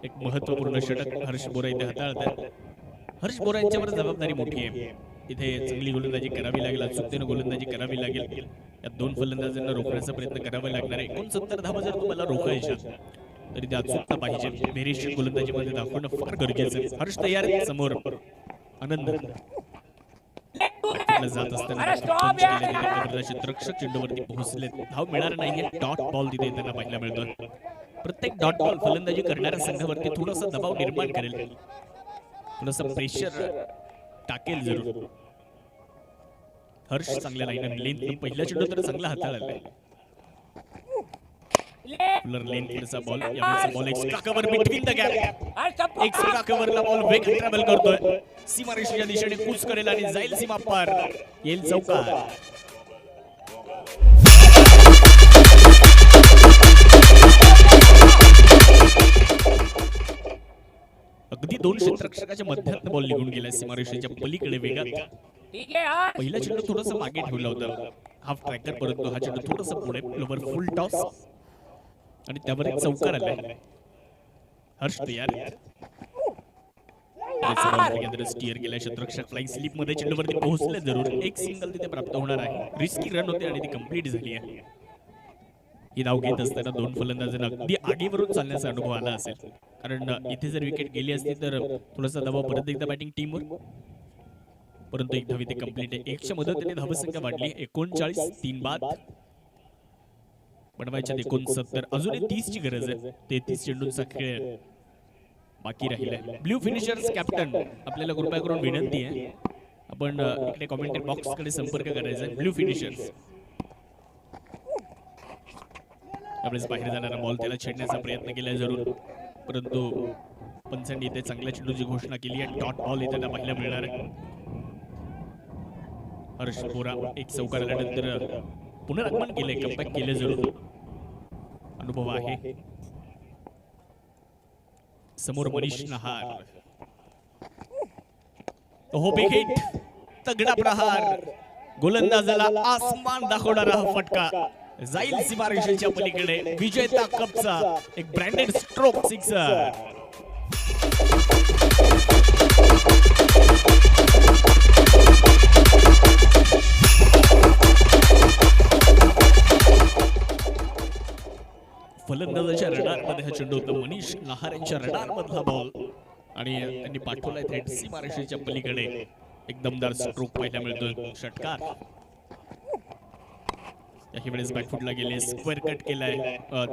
एक महत्वपूर्ण षटक हर्ष बोरा इथे हाताळतात. हर्ष बोरा यांच्यावर जबाबदारी मोठी आहे. इथे चांगली गोलंदाजी करावी लागेल, अचूकतेने गोलंदाजी करावी लागेल. या 2 फलंदाजांना रोखण्याचा प्रयत्न करावा लागणार आहे. 69 धावा जर तुम्हाला रोखायच्या तरी ते अचूकता पाहिजे. व्हेरिएशन गोलंदाजीमध्ये दाखवणं फार गरजेचं आहे. हर्ष तयार आहे. समोर आनंद मारलं जात असताना पंच केले गेले. क्षेत्ररक्षक चेंडूवरती पोहोचले. धाव मिळणार नाहीये. डॉट बॉल तिथे त्यांना पाहायला मिळतोय. प्रत्येक डॉट बॉल फलंदाजी करणाऱ्या संघावरती थोडासा दबाव निर्माण करेल, थोडासा प्रेशर टाकेल जरूर. हर्ष चांगल्या लाईन लेन पहिला चेंडू तर चांगला हाताळलाय. लेन पुढचा बॉल, यावेळेचा ball extra cover between the gap. Extra कव्हरला बॉल वेग ट्रॅव्हल करतोय. सीमारेषेच्या दिशेने कूच करेल आणि जाईल सीमा पार. येईल चौकार. अगदी 2 क्षेत्ररक्षकाच्या मध्यात बॉल निघून गेला सीमारेषेच्या पलीकडे वेगात. पहिला चेंडू थोडंसं मागे ठेवलं होतं हाफ ट्रॅकर, परंतु हा चेंडू थोडंसं पुढे ओव्हर फुल टॉस आणि त्यावर एक चौकार आलाय. हर्ष तयार स्टीअर केल्या. क्षेत्ररक्षक फ्लाइंग स्लिप मध्ये चेंडूवरती पोहोचले जरूर. एक सिंगल तिथे प्राप्त होणार आहे. रिस्की रन होते आणि ती कंप्लीट झाली आहे. ही धाव घेत असताना 2 फलंदाजांना अगदी आगीवरून चालण्याचा अनुभव आला असेल, कारण इथे जर विकेट गेली असती तर थोडासा दबाव परत एकदा बॅटिंग टीमवर. परंतु एक धाव इथे कंप्लीट आहे. 1च्या मदतीने धावसंख्या वाढली 39. 3 बाद बनवायच्या 69. अजूनही 30 ची गरज आहे. 33 चेंडूंचा खेळ बाकी राहिलाय. ब्ल्यू फिनिशर्स कॅप्टन, आपल्याला कृपया करून विनंती आहे, आपण इकडे कॉमेंटरी बॉक्स कडे संपर्क करायचा आहे. Blue finishers. त्यावेळेस बाहेर जाणारा बॉल त्याला छेडण्याचा प्रयत्न केलाय जरूर, परंतु पंचांनी इथे चांगल्या चेंडूची घोषणा केली आहे. डॉट बॉल इथे त्यांना पाहायला मिळणार आहे. हर्ष बोरा एक चौकार आल्यानंतर पुनरागमन केले, कमबॅक केले जरूर. अनुभव आहे. समोर मनीष नहार. हो बिग हिट, तगडा प्रहार. गोलंदाजाला आसमान दाखवणारा हा फटका जाईल सीमारेषेच्या पलीकडे. विजेता कपचा एक ब्रँडेड स्ट्रोक सिक्सर. फलंदाजाच्या रडारमध्ये हा चेंडू होता. मनीष नहार यांच्या रडार मधला बॉल आणि त्यांनी पाठवलाय थेट सीमारेषेच्या पलीकडे. एक दमदार स्ट्रोक पाहायला मिळतोय. षटकार. काही वेळेस बॅकफुटला गेले, स्क्वेअर कट केलाय.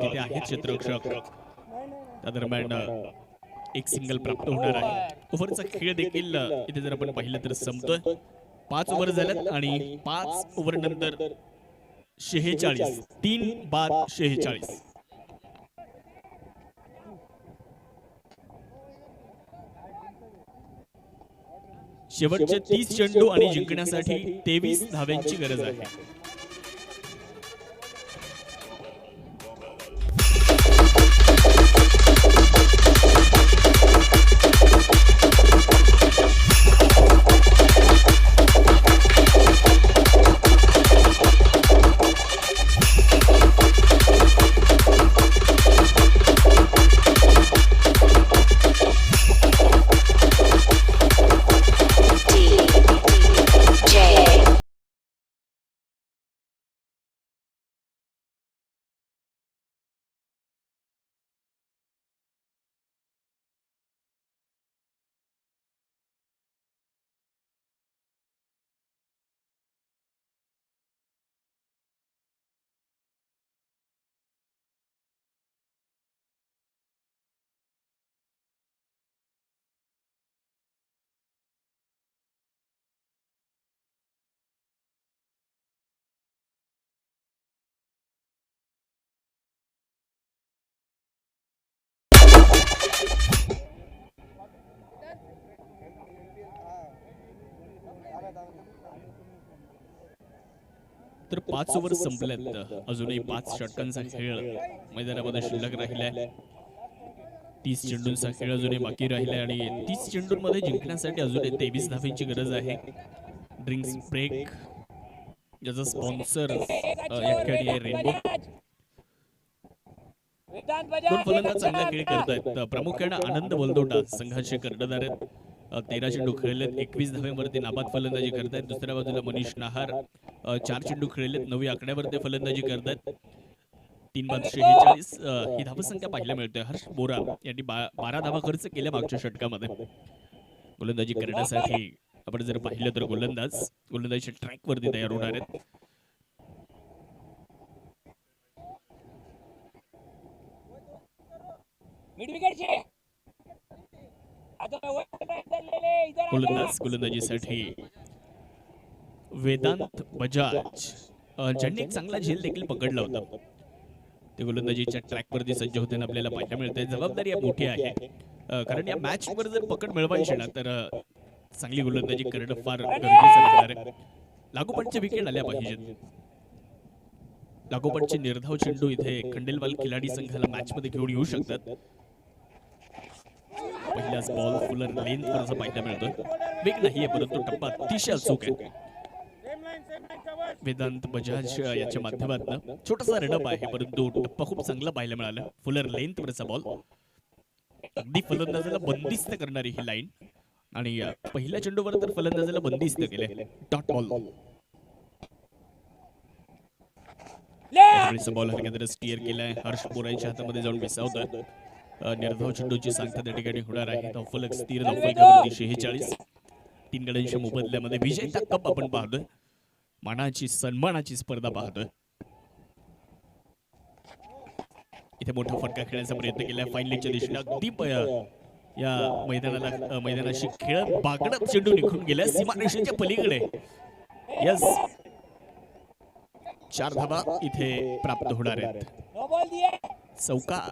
तिथे आहेत क्षेत्ररक्षक. त्या दरम्यान एक सिंगल प्राप्त होणार आहे. ओव्हरचा खेळ देखील इथे जर आपण पाहिलं तर संपतोय. 5 ओव्हर झाल्यात आणि 5 ओव्हर नंतर 46. 3 बाद 46. शेवटचे 30 चेंडू आणि जिंकण्यासाठी 23 धाव्यांची गरज आहे. तर 5 ओव्हर संपल्यात. अजूनही 5 षटकांचा खेळ मैदानामध्ये शिल्लक राहिलाय. 30 चेंडूंचा खेळ अजूनही बाकी राहिलाय आणि 30 चेंडूंमध्ये जिंकण्यासाठी अजूनही 23 धाव्यांची गरज आहे. ड्रिंक्स ब्रेक ज्याचा स्पॉन्सर या खेळी आहे रेनबो. 2 फलंदाज चांगला खेळ करतायत. प्रामुख्याने आनंद वलदोटा संघाचे कर्णधार आहेत. 13 चेंडू खेळलेत, 21 धाव्यांवरती नाबाद फलंदाजी करतायत. दुसऱ्या बाजूला मनीष नहार 4 चेंडू खेळलेत, 9 आकड्यावरती फलंदाजी करतायत. 3 बाद 46 ही धावसंख्या पाहायला मिळते. हर्ष बोरा यांनी 12 धावा खर्च केल्या मागच्या षटकामध्ये. गोलंदाजी करण्यासाठी आपण जर पाहिलं तर गोलंदाजच्या ट्रॅक वरती तयार होणार आहेत. गोलंदाजीसाठी वेदांत बजाज ज्यांनी एक चांगला झेल देखील पकडला होता, ते गोलंदाजीच्या ट्रॅक वरती सज्ज होताना आपल्याला पाहायला मिळते. जबाबदारी मोठी आहे, कारण या मॅच वर जर पकड मिळवायची ना तर चांगली गोलंदाजी करणं फार गरजेचं राहणार आहे. लागोपाठच्या विकेट आल्या पाहिजेत. लागोपाठचे निर्धाव चेंडू इथे खंडेलवाल खिलाडी संघाला मॅच मध्ये घेऊन येऊ शकतात. पहिलाच बॉल फुलर लेंथ वर पाहायला मिळतोय. वेग नाहीये परंतु टप्पा अतिशय अचूक आहे. वेदांत बजाज याच्या माध्यमातून छोटासा रनअप आहे परंतु टप्पा खूप चांगला पाहायला मिळाला. फुलर लेंथ वरचा बॉल, अगदी फलंदाजाला बंदिस्त करणारी ही लाईन आणि पहिल्या चेंडूवर तर फलंदाजाला बंदिस्त केले. डॉट बॉल बॉल हरकत स्टीअर केलाय. हर्ष बोराच्या हातामध्ये जाऊन विसावतोय. निर्धाव चेंडूची सांगता त्या ठिकाणी होणार आहे. धावफलक स्थिर, धावफलकावरती 46. 3 गड्यांच्या मोबदल्यामध्ये विजेता कप आपण पाहतोय. मानाची सन्मानाची स्पर्धा पाहतोय. इथे मोठा फटका खेळण्याचा प्रयत्न केलाय फाईनलीच्या दिशेने. अगदी या मैदानाशी खेळ बागडत चेंडू निघून गेलाय सीमारेषेच्या पलीकडे. यस, 4 धावा इथे प्राप्त होणार आहेत. चौकार,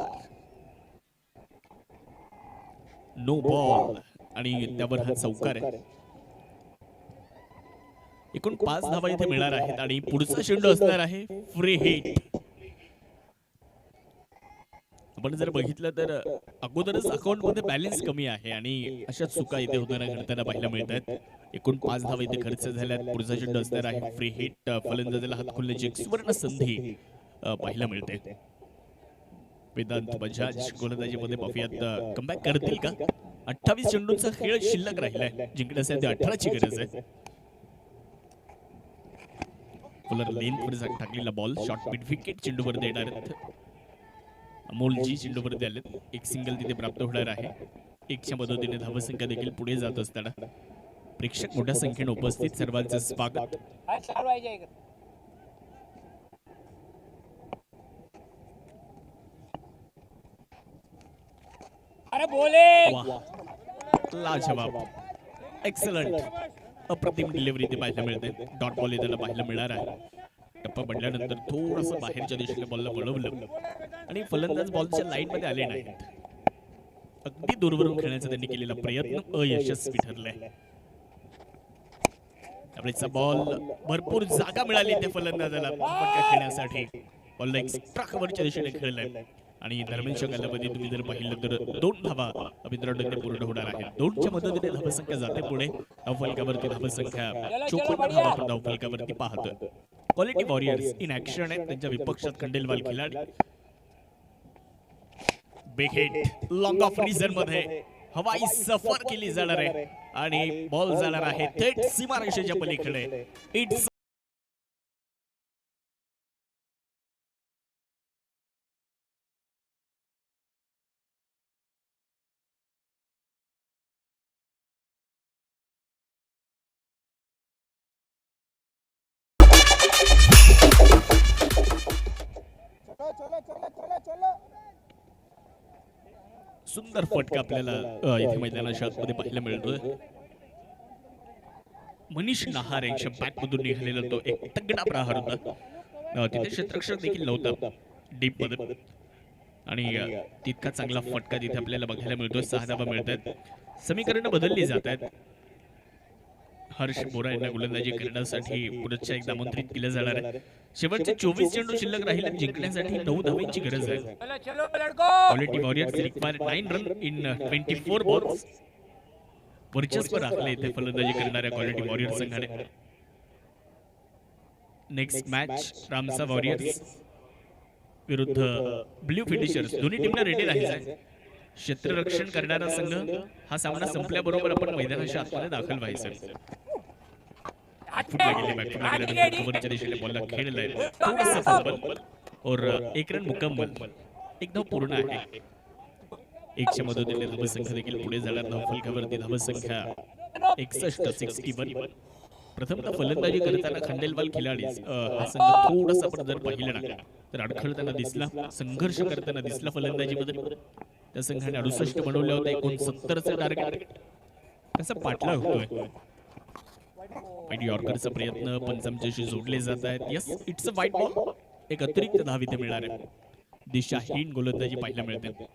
नो बॉल आणि त्यावर हा चौकार आहे. एकूण 5 धावा इथे मिळणार आहेत आणि पुढचा चेंडू असणार आहे फ्री हिट. आपण जर बघितलं तर अगोदरच अकाउंट मध्ये बॅलन्स कमी आहे आणि अशा चुका इथे घडताना पाहायला मिळतात. एकूण 5 धावा इथे खर्च झाल्यात. पुढचा चेंडू असणार आहे फ्री हिट. फलंदाजाला हात खोलण्याची एक सुवर्ण संधी पाहायला मिळते. वेदांत बजाज गोलंदाजीमध्ये पाहूयात कमबॅक करतील का. 28 चेंडूंचा खेळ शिल्लक राहिलाय. जिंकण्यासाठी 18ची गरज आहे. फुलर लेंथवर टाकलेला बॉल शॉर्ट मिड विकेट चेंडूवर देणार आहेत. अमोलजी चेंडूवर आलेत. एक सिंगल तिथे प्राप्त होणार आहे. 1च्या मदतीने धावसंख्या देखील पुढे जात असताना प्रेक्षक मोठ्या संख्येने उपस्थित, सर्वांचं स्वागत. लाजवाब, एक्सलंट, अप्रतिम डिलिव्हरी ते पाहायला मिळते. डॉट बॉल त्याला पाहायला मिळणार आहे. टप्पा पडल्यानंतर थोडस बाहेरच्या दिशेने बॉलला वळवलं आणि फलंदाज बॉलच्या लाईन मध्ये आले नाहीत. अगदी दूरवरून खेळण्याचा त्यांनी केलेला प्रयत्न अयशस्वी ठरलाय. त्यावेळेचा बॉल, भरपूर जागा मिळाली त्या फलंदाजाला फटका खेळण्यासाठी. बॉलला एक्स्ट्रा कव्हरच्या दिशेने खेळलाय आणि दरम्यानच्या कालावधीत तुम्ही जर पाहिलं तर 2 धावा अभिद्रावडे पूर्ण होणार आहेत. 2च्या मदतीने धावसंख्या जाते पुढे. धावफलकावरती धावसंख्या 54 धावा आपण धावफलकावरती पाहतोय. क्वालिटी वॉरियर्स इन ऍक्शन आहेत. त्यांच्या विपक्षात खंडेलवाल खिलाडी. Big hit long off region मध्ये हवाई सफर केली जाणार आहे आणि बॉल जाणार आहे थेट सीमारेषेच्या पलीकडे. इट्स सुंदर फटका आपल्याला इथे मैदानाच्या आतमध्ये पाहायला मिळतोय. मनीष नहार यांच्या बॅट मधून निघालेला तो एक तगडा प्रहार होता. तिथे क्षेत्ररक्षक देखील नव्हता डीप मध्ये आणि तितका चांगला फटका तिथे आपल्याला बघायला मिळतोय. 6 धावा मिळतात. समीकरणं बदलली जात आहेत. हर्ष बोरा यांना गोलंदाजी करण्यासाठी पुढच्या एकदा आमंत्रित केलं जाणार आहे. शेवटचे 24 चेंडू शिल्लक राहिले. जिंकण्यासाठी 9 धावांची गरज आहे. Quality warriors require 9 run in 24 balls. वर्चस्व राखले इथे फलंदाजी करणाऱ्या क्वालिटी वॉरियर्स संघाने. नेक्स्ट मॅच रामसा वॉरियर्स विरुद्ध ब्ल्यू फिनिशर्स. दोन्ही टीमला रेडी राहायचं. क्षेत्ररक्षण करणारा संघ हा सामना संपल्याबरोबर आपण मैदानाच्या आतमध्ये दाखल व्हायचं. कव्हरच्या दिशेने बॉलला खेळलाय. थोडासा फंबल और 1 रन मुकम्मल. 1 धाव पूर्ण आहे. 1च्या मदतीने धावसंख्या देखील पुढे जाणार. धावफलकावरती धावसंख्या 61 प्रथमतः फलंदाजी करताना खंडेलवाल खिलाडी हा संघ थोडासा आपण जर पाहिलं ना तर अडखळताना दिसला, संघर्ष करताना दिसला फलंदाजीमध्ये. त्या संघाने 68 बनवले होते, 69चं टार्गेट कसा पाठला होतोय. वाईट यॉर्करचा प्रयत्न पंचांच्याशी जोडले जात आहेत. यस, इट्स अ वाईट बॉल. एक अतिरिक्त धाव इथे मिळणार आहे. दिशाहीन गोलंदाजी पाहायला मिळते.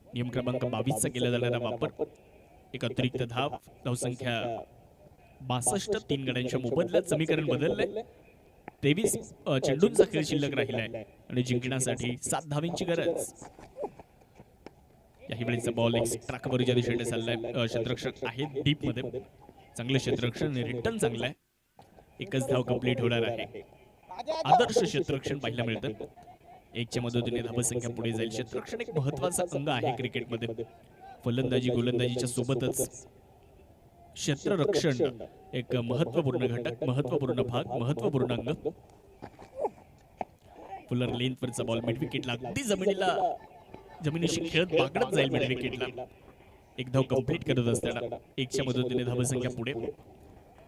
नियम क्रमांक 22 चा केला जाणारा वापर. एक अतिरिक्त धावसंख्या 62. 3 गड्यांच्या मोबदल्यात समीकरण बदललंय. 23 चेंडूंचा खेळ शिल्लक राहिलाय आणि जिंकण्यासाठी 7 धावांची गरज. याही वेळेचा बॉल एक्स्ट्रा कव्हरच्या दिशेने चाललाय. क्षेत्ररक्षक आहेत डीप मध्ये. चांगलं क्षेत्ररक्षण, रिटर्न चांगलं आहे. एकच धाव कंप्लीट होणार आहे. आदर्श क्षेत्ररक्षण पाहायला मिळतं. 1च्या मदतीने धावसंख्या पुढे जाईल. क्षेत्ररक्षण एक महत्वाचा अंग आहे क्रिकेटमध्ये. फलंदाजी गोलंदाजीच्या सोबतच क्षेत्ररक्षण एक महत्वपूर्ण घटक, महत्वपूर्ण भाग, महत्वपूर्ण अंग. फुलर लेंथवरचा बॉल मिड विकेटला अगदी जमिनीशी खेळत बागडत जाईल मिड विकेटला. एक धाव कंप्लीट करत असताना 1च्या मदतीने धावसंख्या पुढे.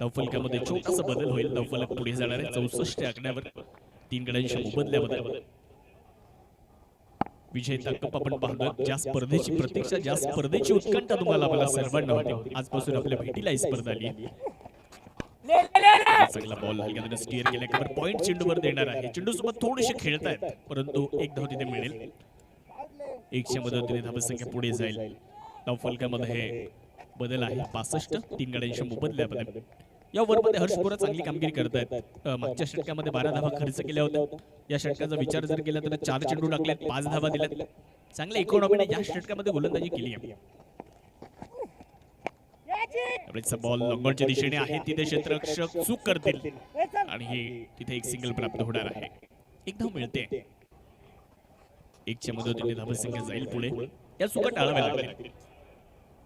धावफलकामध्ये छोटासा बदल होईल. धावफलक पुढे जाणार आहे 64 आकड्यावर 3 गड्यांच्या मोबदल्यामध्ये. विजेता कप आपण पाहतो. ज्या स्पर्धेची प्रतीक्षा, ज्या स्पर्धेची उत्कंठा तुम्हाला मला सर्वांना होती, आजपासून आपल्या भेटीला ही स्पर्धा आली. चांगला बॉल हलक्याने स्टीअर केल्यावर पॉइंट चेंडूवर देणार आहे. चेंडू सोबत थोडेसे खेळतायत परंतु एक धाव तिथे मिळेल. 1च्या मदतीने धावसंख्या पुढे जाईल. धावफलकामध्ये बदल आहे 65. 3 गड्यांच्या मोबदल्यामध्ये. या ओव्हरमध्ये हर्ष बोरा चांगली कामगिरी करतायत. मागच्या षटकामध्ये 12 धावा खर्च केल्या होत्या. या षटकाचा विचार जर केला तर 4 चेंडू टाकलेत, 5 धावा दिल्यात. चांगल्या इकॉनॉमीने या षटकामध्ये गोलंदाजी केली आहे. बॉल लॉंगॉनच्या दिशेने आहे. तिथे क्षेत्ररक्षक चूक करतील आणि तिथे एक सिंगल प्राप्त होणार आहे. एक धाव मिळते. 1च्या मदतीने धावसंख्या जाईल पुढे. या चुका टाळाव्या लागल्या.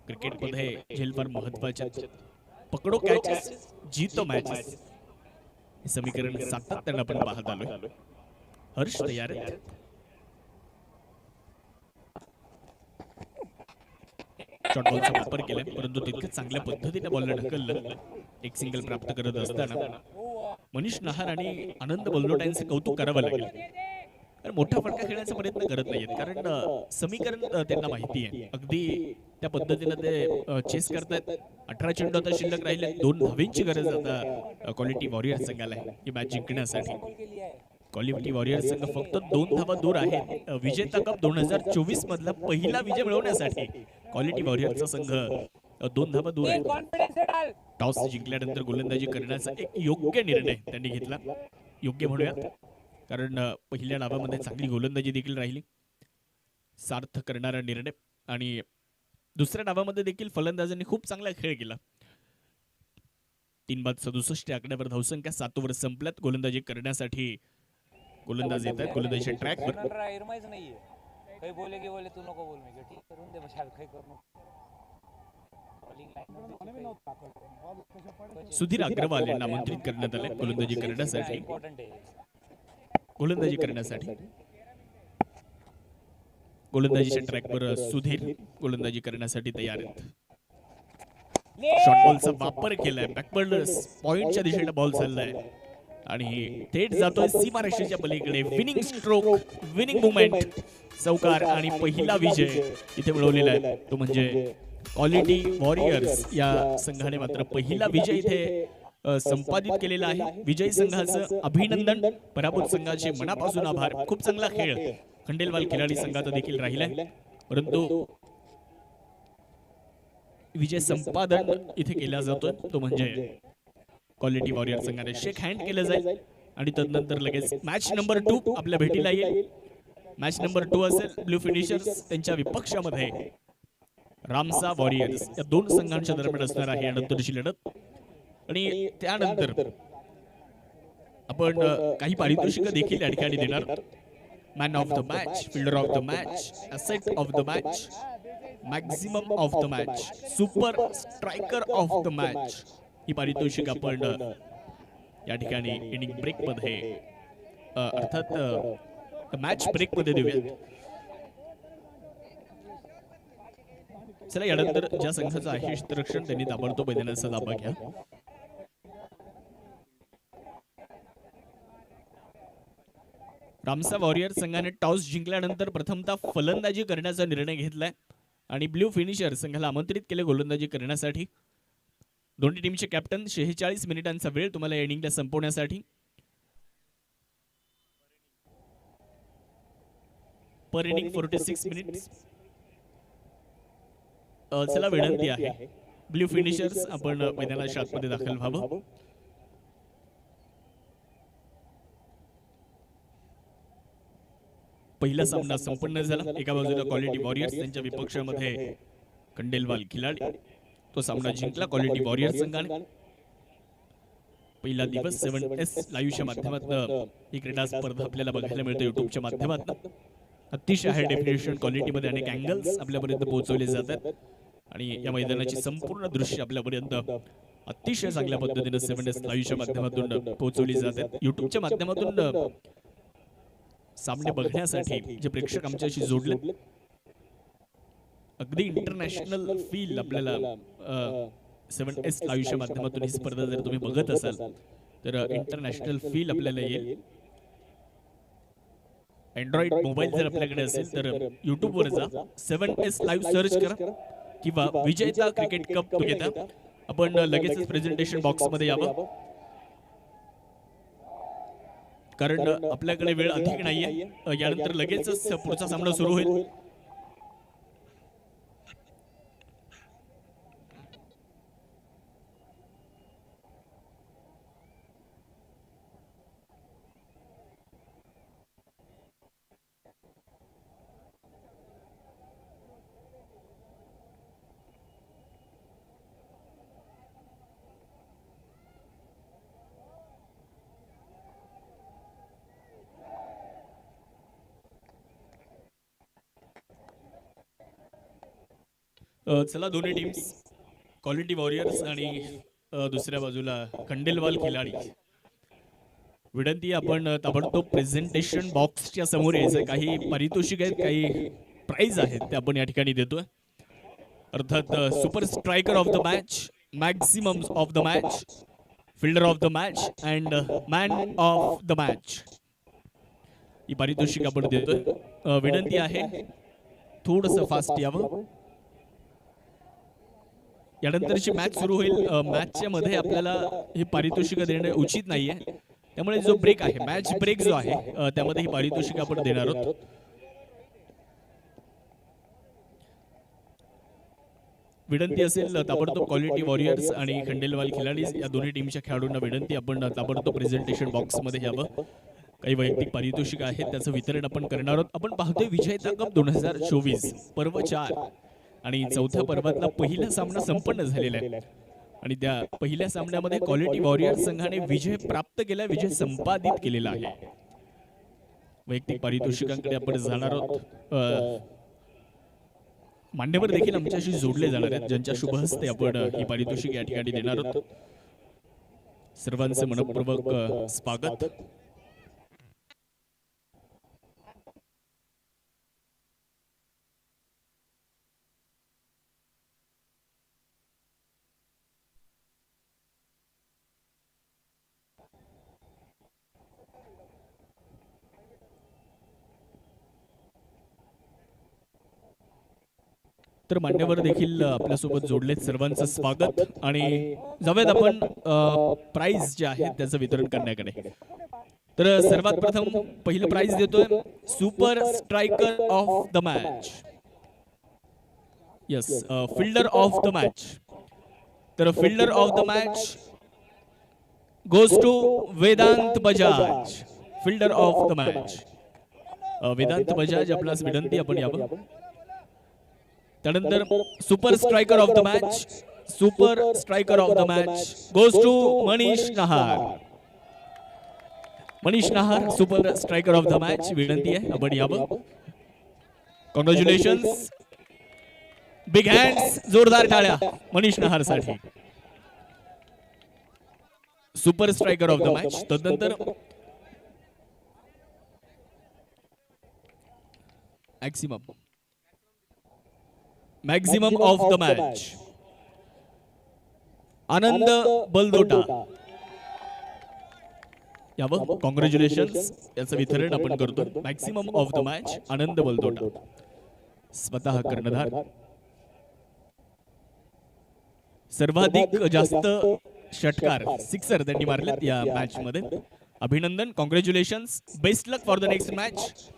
क्रिकेटमध्ये झेल फार महत्वाच्या. पकडो कॅचेस, जीतो मॅचेस. हे समीकरण सातत्याने आपण पाहत आलोय. हर्ष तयार आहे. शॉर्ट बॉलचा वापर केलाय परंतु तितकं चांगल्या पद्धतीने बॉलला ढकललं. एक सिंगल प्राप्त करत असताना मनीष नहार आणि आनंद बल्लोटांचे कौतुक करावं लागेल. मोठा फटका खेळण्याचा प्रयत्न करत नाहीयेत कारण समीकरण त्यांना माहिती आहे. अगदी त्या पद्धतीने ते चेस करतायत. 18 चेंडू आता शिल्लक राहिले. 2 धावांची गरज आता क्वालिटी वॉरियर संघाला आहे ही मॅच जिंकण्यासाठी. क्वालिटी वॉरियर संघ फक्त 2 धावा दूर आहे विजेता कप 2024 मधला पहिला विजय मिळवण्यासाठी. क्वालिटी वॉरियरचा संघ 2 धावा दूर आहे. टॉस जिंकल्यानंतर गोलंदाजी करण्याचा एक योग्य निर्णय त्यांनी घेतला. योग्य म्हणूयात कारण पहिल्या डावामध्ये चांगली गोलंदाजी देखील राहिली. सार्थ करणारा निर्णय. आणि दुसऱ्या डावामध्ये देखील फलंदाजांनी खूप चांगला खेळ केला. 3 बाद 67 आकड्यावर धावसंख्या 7 ओव्हर संपल्यात. गोलंदाजी करण्यासाठी गोलंदाज येत आहेत गोलंदाजीच्या ट्रॅकवर. सुधीर अग्रवाल यांना आमंत्रित करण्यात आले गोलंदाजी करण्यासाठी. गोलंदाजीच्या ट्रॅकवर सुधीर गोलंदाजी करण्यासाठी तयार आहेत. शॉर्ट बॉलचा वापर केलाय. बॅकवर्ड पॉइंटच्या दिशेने बॉल चाललाय आणि थेट जातोय सीमारेषेच्या पलीकडे. विनिंग स्ट्रोक, विनिंग मुवमेंट, चौकार आणि पहिला विजय इथे मिळवलेला आहे तो म्हणजे क्वालिटी वॉरियर्स या संघाने मात्र पहिला विजय इथे संपादित केलेला आहे. विजयी संघाचं अभिनंदन. पराभूत संघाचे मनापासून आभार. खूप चांगला खेळ खंडेलवाल खिलाडी संघाचा देखील राहिलाय परंतु विजय संपादन इथे केला जातोय तो म्हणजे क्वालिटी वॉरियर संघाने शेक हँड केलं जाईल आणि तदनंतर लगेच मॅच नंबर 2 आपल्या भेटीला येईल. मॅच नंबर 2 असेल ब्लू फिनिशर्स त्यांच्या विपक्षामध्ये रामसा वॉरियर्स या 2 संघांच्या दरम्यान असणार आहे यानंतरची लढत. आणि त्यानंतर आपण काही पारितोषिक देखील या ठिकाणी देणार. Man of the match, fielder of the match, asset of the match, maximum of the match, super striker of the match ही पारितोषिक आपण या ठिकाणी इनिंग ब्रेक मध्ये अर्थात मॅच ब्रेक मध्ये देऊया. चला यानंतर ज्या संघाचं आहे क्षेत्ररक्षण त्यांनी ताबडतोब मैदानाचा ताबा घ्या. रामसा वॉरियर संघाने टॉस जिंकल्यानंतर प्रथमतः फलंदाजी करण्याचा निर्णय घेतलाय आणि ब्ल्यू फिनिशर संघाला आमंत्रित केले गोलंदाजी करण्यासाठी. दोन्ही टीमचे कॅप्टन 46 मिनिटांचा वेळ तुम्हाला या इनिंगला संपवण्यासाठी. पर इनिंग 46 मिनिट्स. चला विनंती आहे ब्ल्यू फिनिशर्स आपण मैदानाच्या आतमध्ये दाखल व्हावं. पहिला सामना संपन्न झाला. एका बाजूला क्वालिटी वॉरियर्स त्यांच्या विपक्षामध्ये खंडेलवाल खिलाडी. तो सामना जिंकला क्वालिटी वॉरियर्स संघाने. पहिला दिवस 7S लाईव्हच्या माध्यमातून ही क्रीडा स्पर्धा आपल्याला बघायला मिळते युट्यूबच्या माध्यमातून. अतिशय हाय डेफिनेशन क्वालिटीमध्ये अनेक अँगल्स आपल्यापर्यंत पोहोचवले जातात आणि या मैदानाची संपूर्ण दृश्य आपल्यापर्यंत अतिशय चांगल्या पद्धतीने 7S लाईव्हच्या माध्यमातून पोहोचवली जातात. युट्यूबच्या माध्यमातून सामने बघण्यासाठी जे प्रेक्षक आमच्याशी जोडले, अगदी इंटरनॅशनल फील आपल्याला 7S लाईव्हच्या माध्यमातून ही स्पर्धा जर तुम्ही बघत असाल तर इंटरनॅशनल फील आपल्याला येईल. अँड्रॉइड मोबाईल जर आपल्याकडे असेल तर युट्यूबवर जा, 7S लाईव्ह सर्च करा किंवा विजेता क्रिकेट कप टुगेदर. आपण लगेचच प्रेझेंटेशन बॉक्स मध्ये यावं कारण आपल्याकडे वेळ अधिक नाहीये. यानंतर लगेचच पुढचा सामना सुरू होईल. चला दोन्ही टीम्स क्वालिटी वॉरियर्स आणि दुसऱ्या बाजूला खंडेलवाल खिलाडी. विनंती आपण ताबडतोब प्रेझेंटेशन बॉक्सच्या समोर यायचं. काही पारितोषिक आहेत, काही प्राइज आहेत ते आपण या ठिकाणी देतोय. अर्थात super striker of the match, maximum of the match, fielder of the match and man of the match ही पारितोषिक आपण देतोय. विनंती आहे थोडंसं फास्ट यावं. यानंतरची मॅच सुरू होईल. मॅचच्या मध्ये आपल्याला ही पारितोषिक देणे उचित नाहीये, त्यामुळे जो ब्रेक आहे, मॅच ब्रेक जो आहे त्यामध्ये ही पारितोषिक आपण देणार आहोत. विनंती असेल ताबडतोब क्वालिटी वॉरियर्स आणि खंडेलवाल खिलाडी या दोन्ही टीमच्या खेळाडूंना विनंती आपण ताबडतोब प्रेझेंटेशन बॉक्स मध्ये यावं. काही वैयक्तिक पारितोषिक आहेत त्याचं वितरण आपण करणार आहोत. आपण पाहतोय विजेता कप 2024 पर्व 4 आणि चौथ्या पर्वातला पहिला सामना संपन्न झालेला आहे आणि त्या पहिल्या सामन्यामध्ये क्वालिटी वॉरियर्स संघाने विजय प्राप्त केला, विजय संपादित केलेला आहे. वैयक्तिक पारितोषिकांकडे आपण जाणार आहोत. मान्यवर देखील आमच्याशी जोडले जाणार आहेत ज्यांच्या शुभ हस्ते आपण ही पारितोषिक या ठिकाणी देणार आहोत. सर्वांचे मनपूर्वक स्वागत. तर मान्यवर देखील आपल्यासोबत जोडलेत. सर्वांचं स्वागत आणि जाऊयात आपण प्राइज जे आहे त्याचं वितरण करण्याकडे. तर सर्वात प्रथम पहिलं प्राइज देतोय super striker of the match. Yes, fielder of the match. तर fielder of the match goes to Vedant Bajaj. Fielder of the match Vedant Bajaj, आपल्यास विनंती आपण यावं. त्यानंतर super striker of the match, super striker of the match goes to Manish Nahar. Manish Nahar super striker of the match. विनंती आहे आपण यावं. कॉंग्रॅच्युलेशन्स, बिग हँड्स, जोरदार टाळ्या मनीष नहार साठी, super striker of the match. तदनंतर maximum maximum of the match Anand Baldota यावं कॉंग्रॅच्युलेशन्स याचं वितरण आपण करतो. Maximum of the match Anand Baldota स्वतः कर्णधार. सर्वाधिक जास्त षटकार सिक्सर त्यांनी मारलेत या मॅच मध्ये. अभिनंदन, congratulations, best luck for the next match.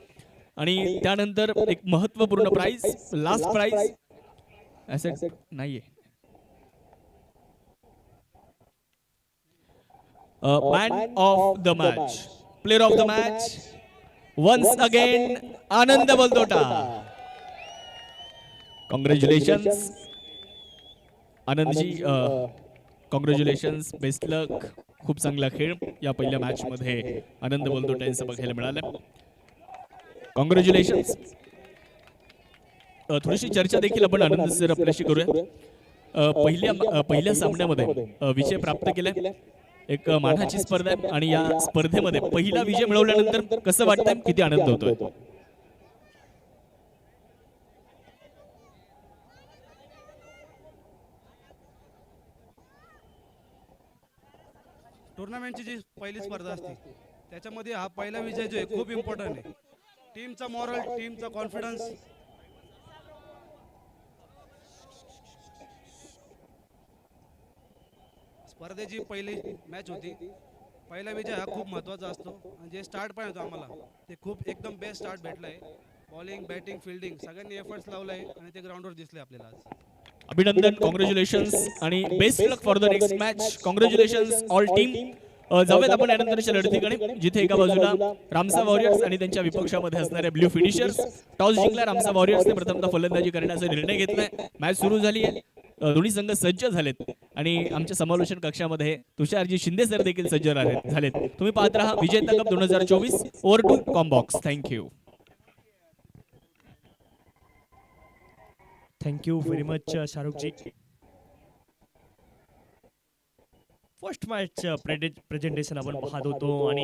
आणि त्यानंतर एक महत्वपूर्ण प्राइज, लास्ट प्राइज असं नाहीये. Man of the match, player of the match once again Anand Baldota. Congratulations Anandji, congratulations, best luck. खूप चांगला खेळ या पहिल्या मॅच मध्ये आनंद बलदोटा यांचं बघायला मिळालं. कॉंग्रॅच्युलेशन्स. थोडीशी चर्चा देखील आपण आनंद सर आपल्याशी करूया. पहिल्या सामन्यामध्ये विजय प्राप्त केलाय. एक मानाची स्पर्धा आहे आणि या स्पर्धेमध्ये पहिला विजय मिळवल्यानंतर कसं वाटतंय, किती आनंद होतोय? टुर्नामेंटची जी पहिली स्पर्धा असते त्याच्यामध्ये हा पहिला विजय जो आहे खूप इम्पॉर्टंट आहे. टीमचा मॉरल, टीमचा कॉन्फिडन्स. स्पर्धेची पहिली मॅच होती, पहिला विजय हा खूप महत्त्वाचा असतो. आणि जे स्टार्ट पण होतं आम्हाला ते खूप एकदम बेस्ट स्टार्ट भेटलंय. बॉलिंग, बॅटिंग, फिल्डिंग सगळ्यांनी एफर्ट्स लावलाय आणि ते ग्राउंडवर दिसले आपल्याला आज. अभिनंदन, कॉंग्रॅच्युलेशन्स आणि best luck for the next match. Congratulations all team. जाऊयात आपण यानंतरच्या लढतीकडे, जिथे एका बाजूला रामसा वॉरियर्स आणि त्यांच्या विपक्षामध्ये असणाऱ्या ब्ल्यू फिनिशर्स. टॉस जिंकला रामसा वॉरियर्सने, प्रथमतः फलंदाजी करण्याचा निर्णय घेतलाय. मॅच सुरू झाली आहे, दोन्ही संघ सज्ज झालेत आणि आमच्या समालोचन कक्षामध्ये तुषारजी शिंदे सर देखील सज्ज झालेत. तुम्ही पाहत राहा Vijeta cup 2024 over to combox. Thank you. Thank you very much Shahrukhji. First match presentation आपण पाहत होतो आणि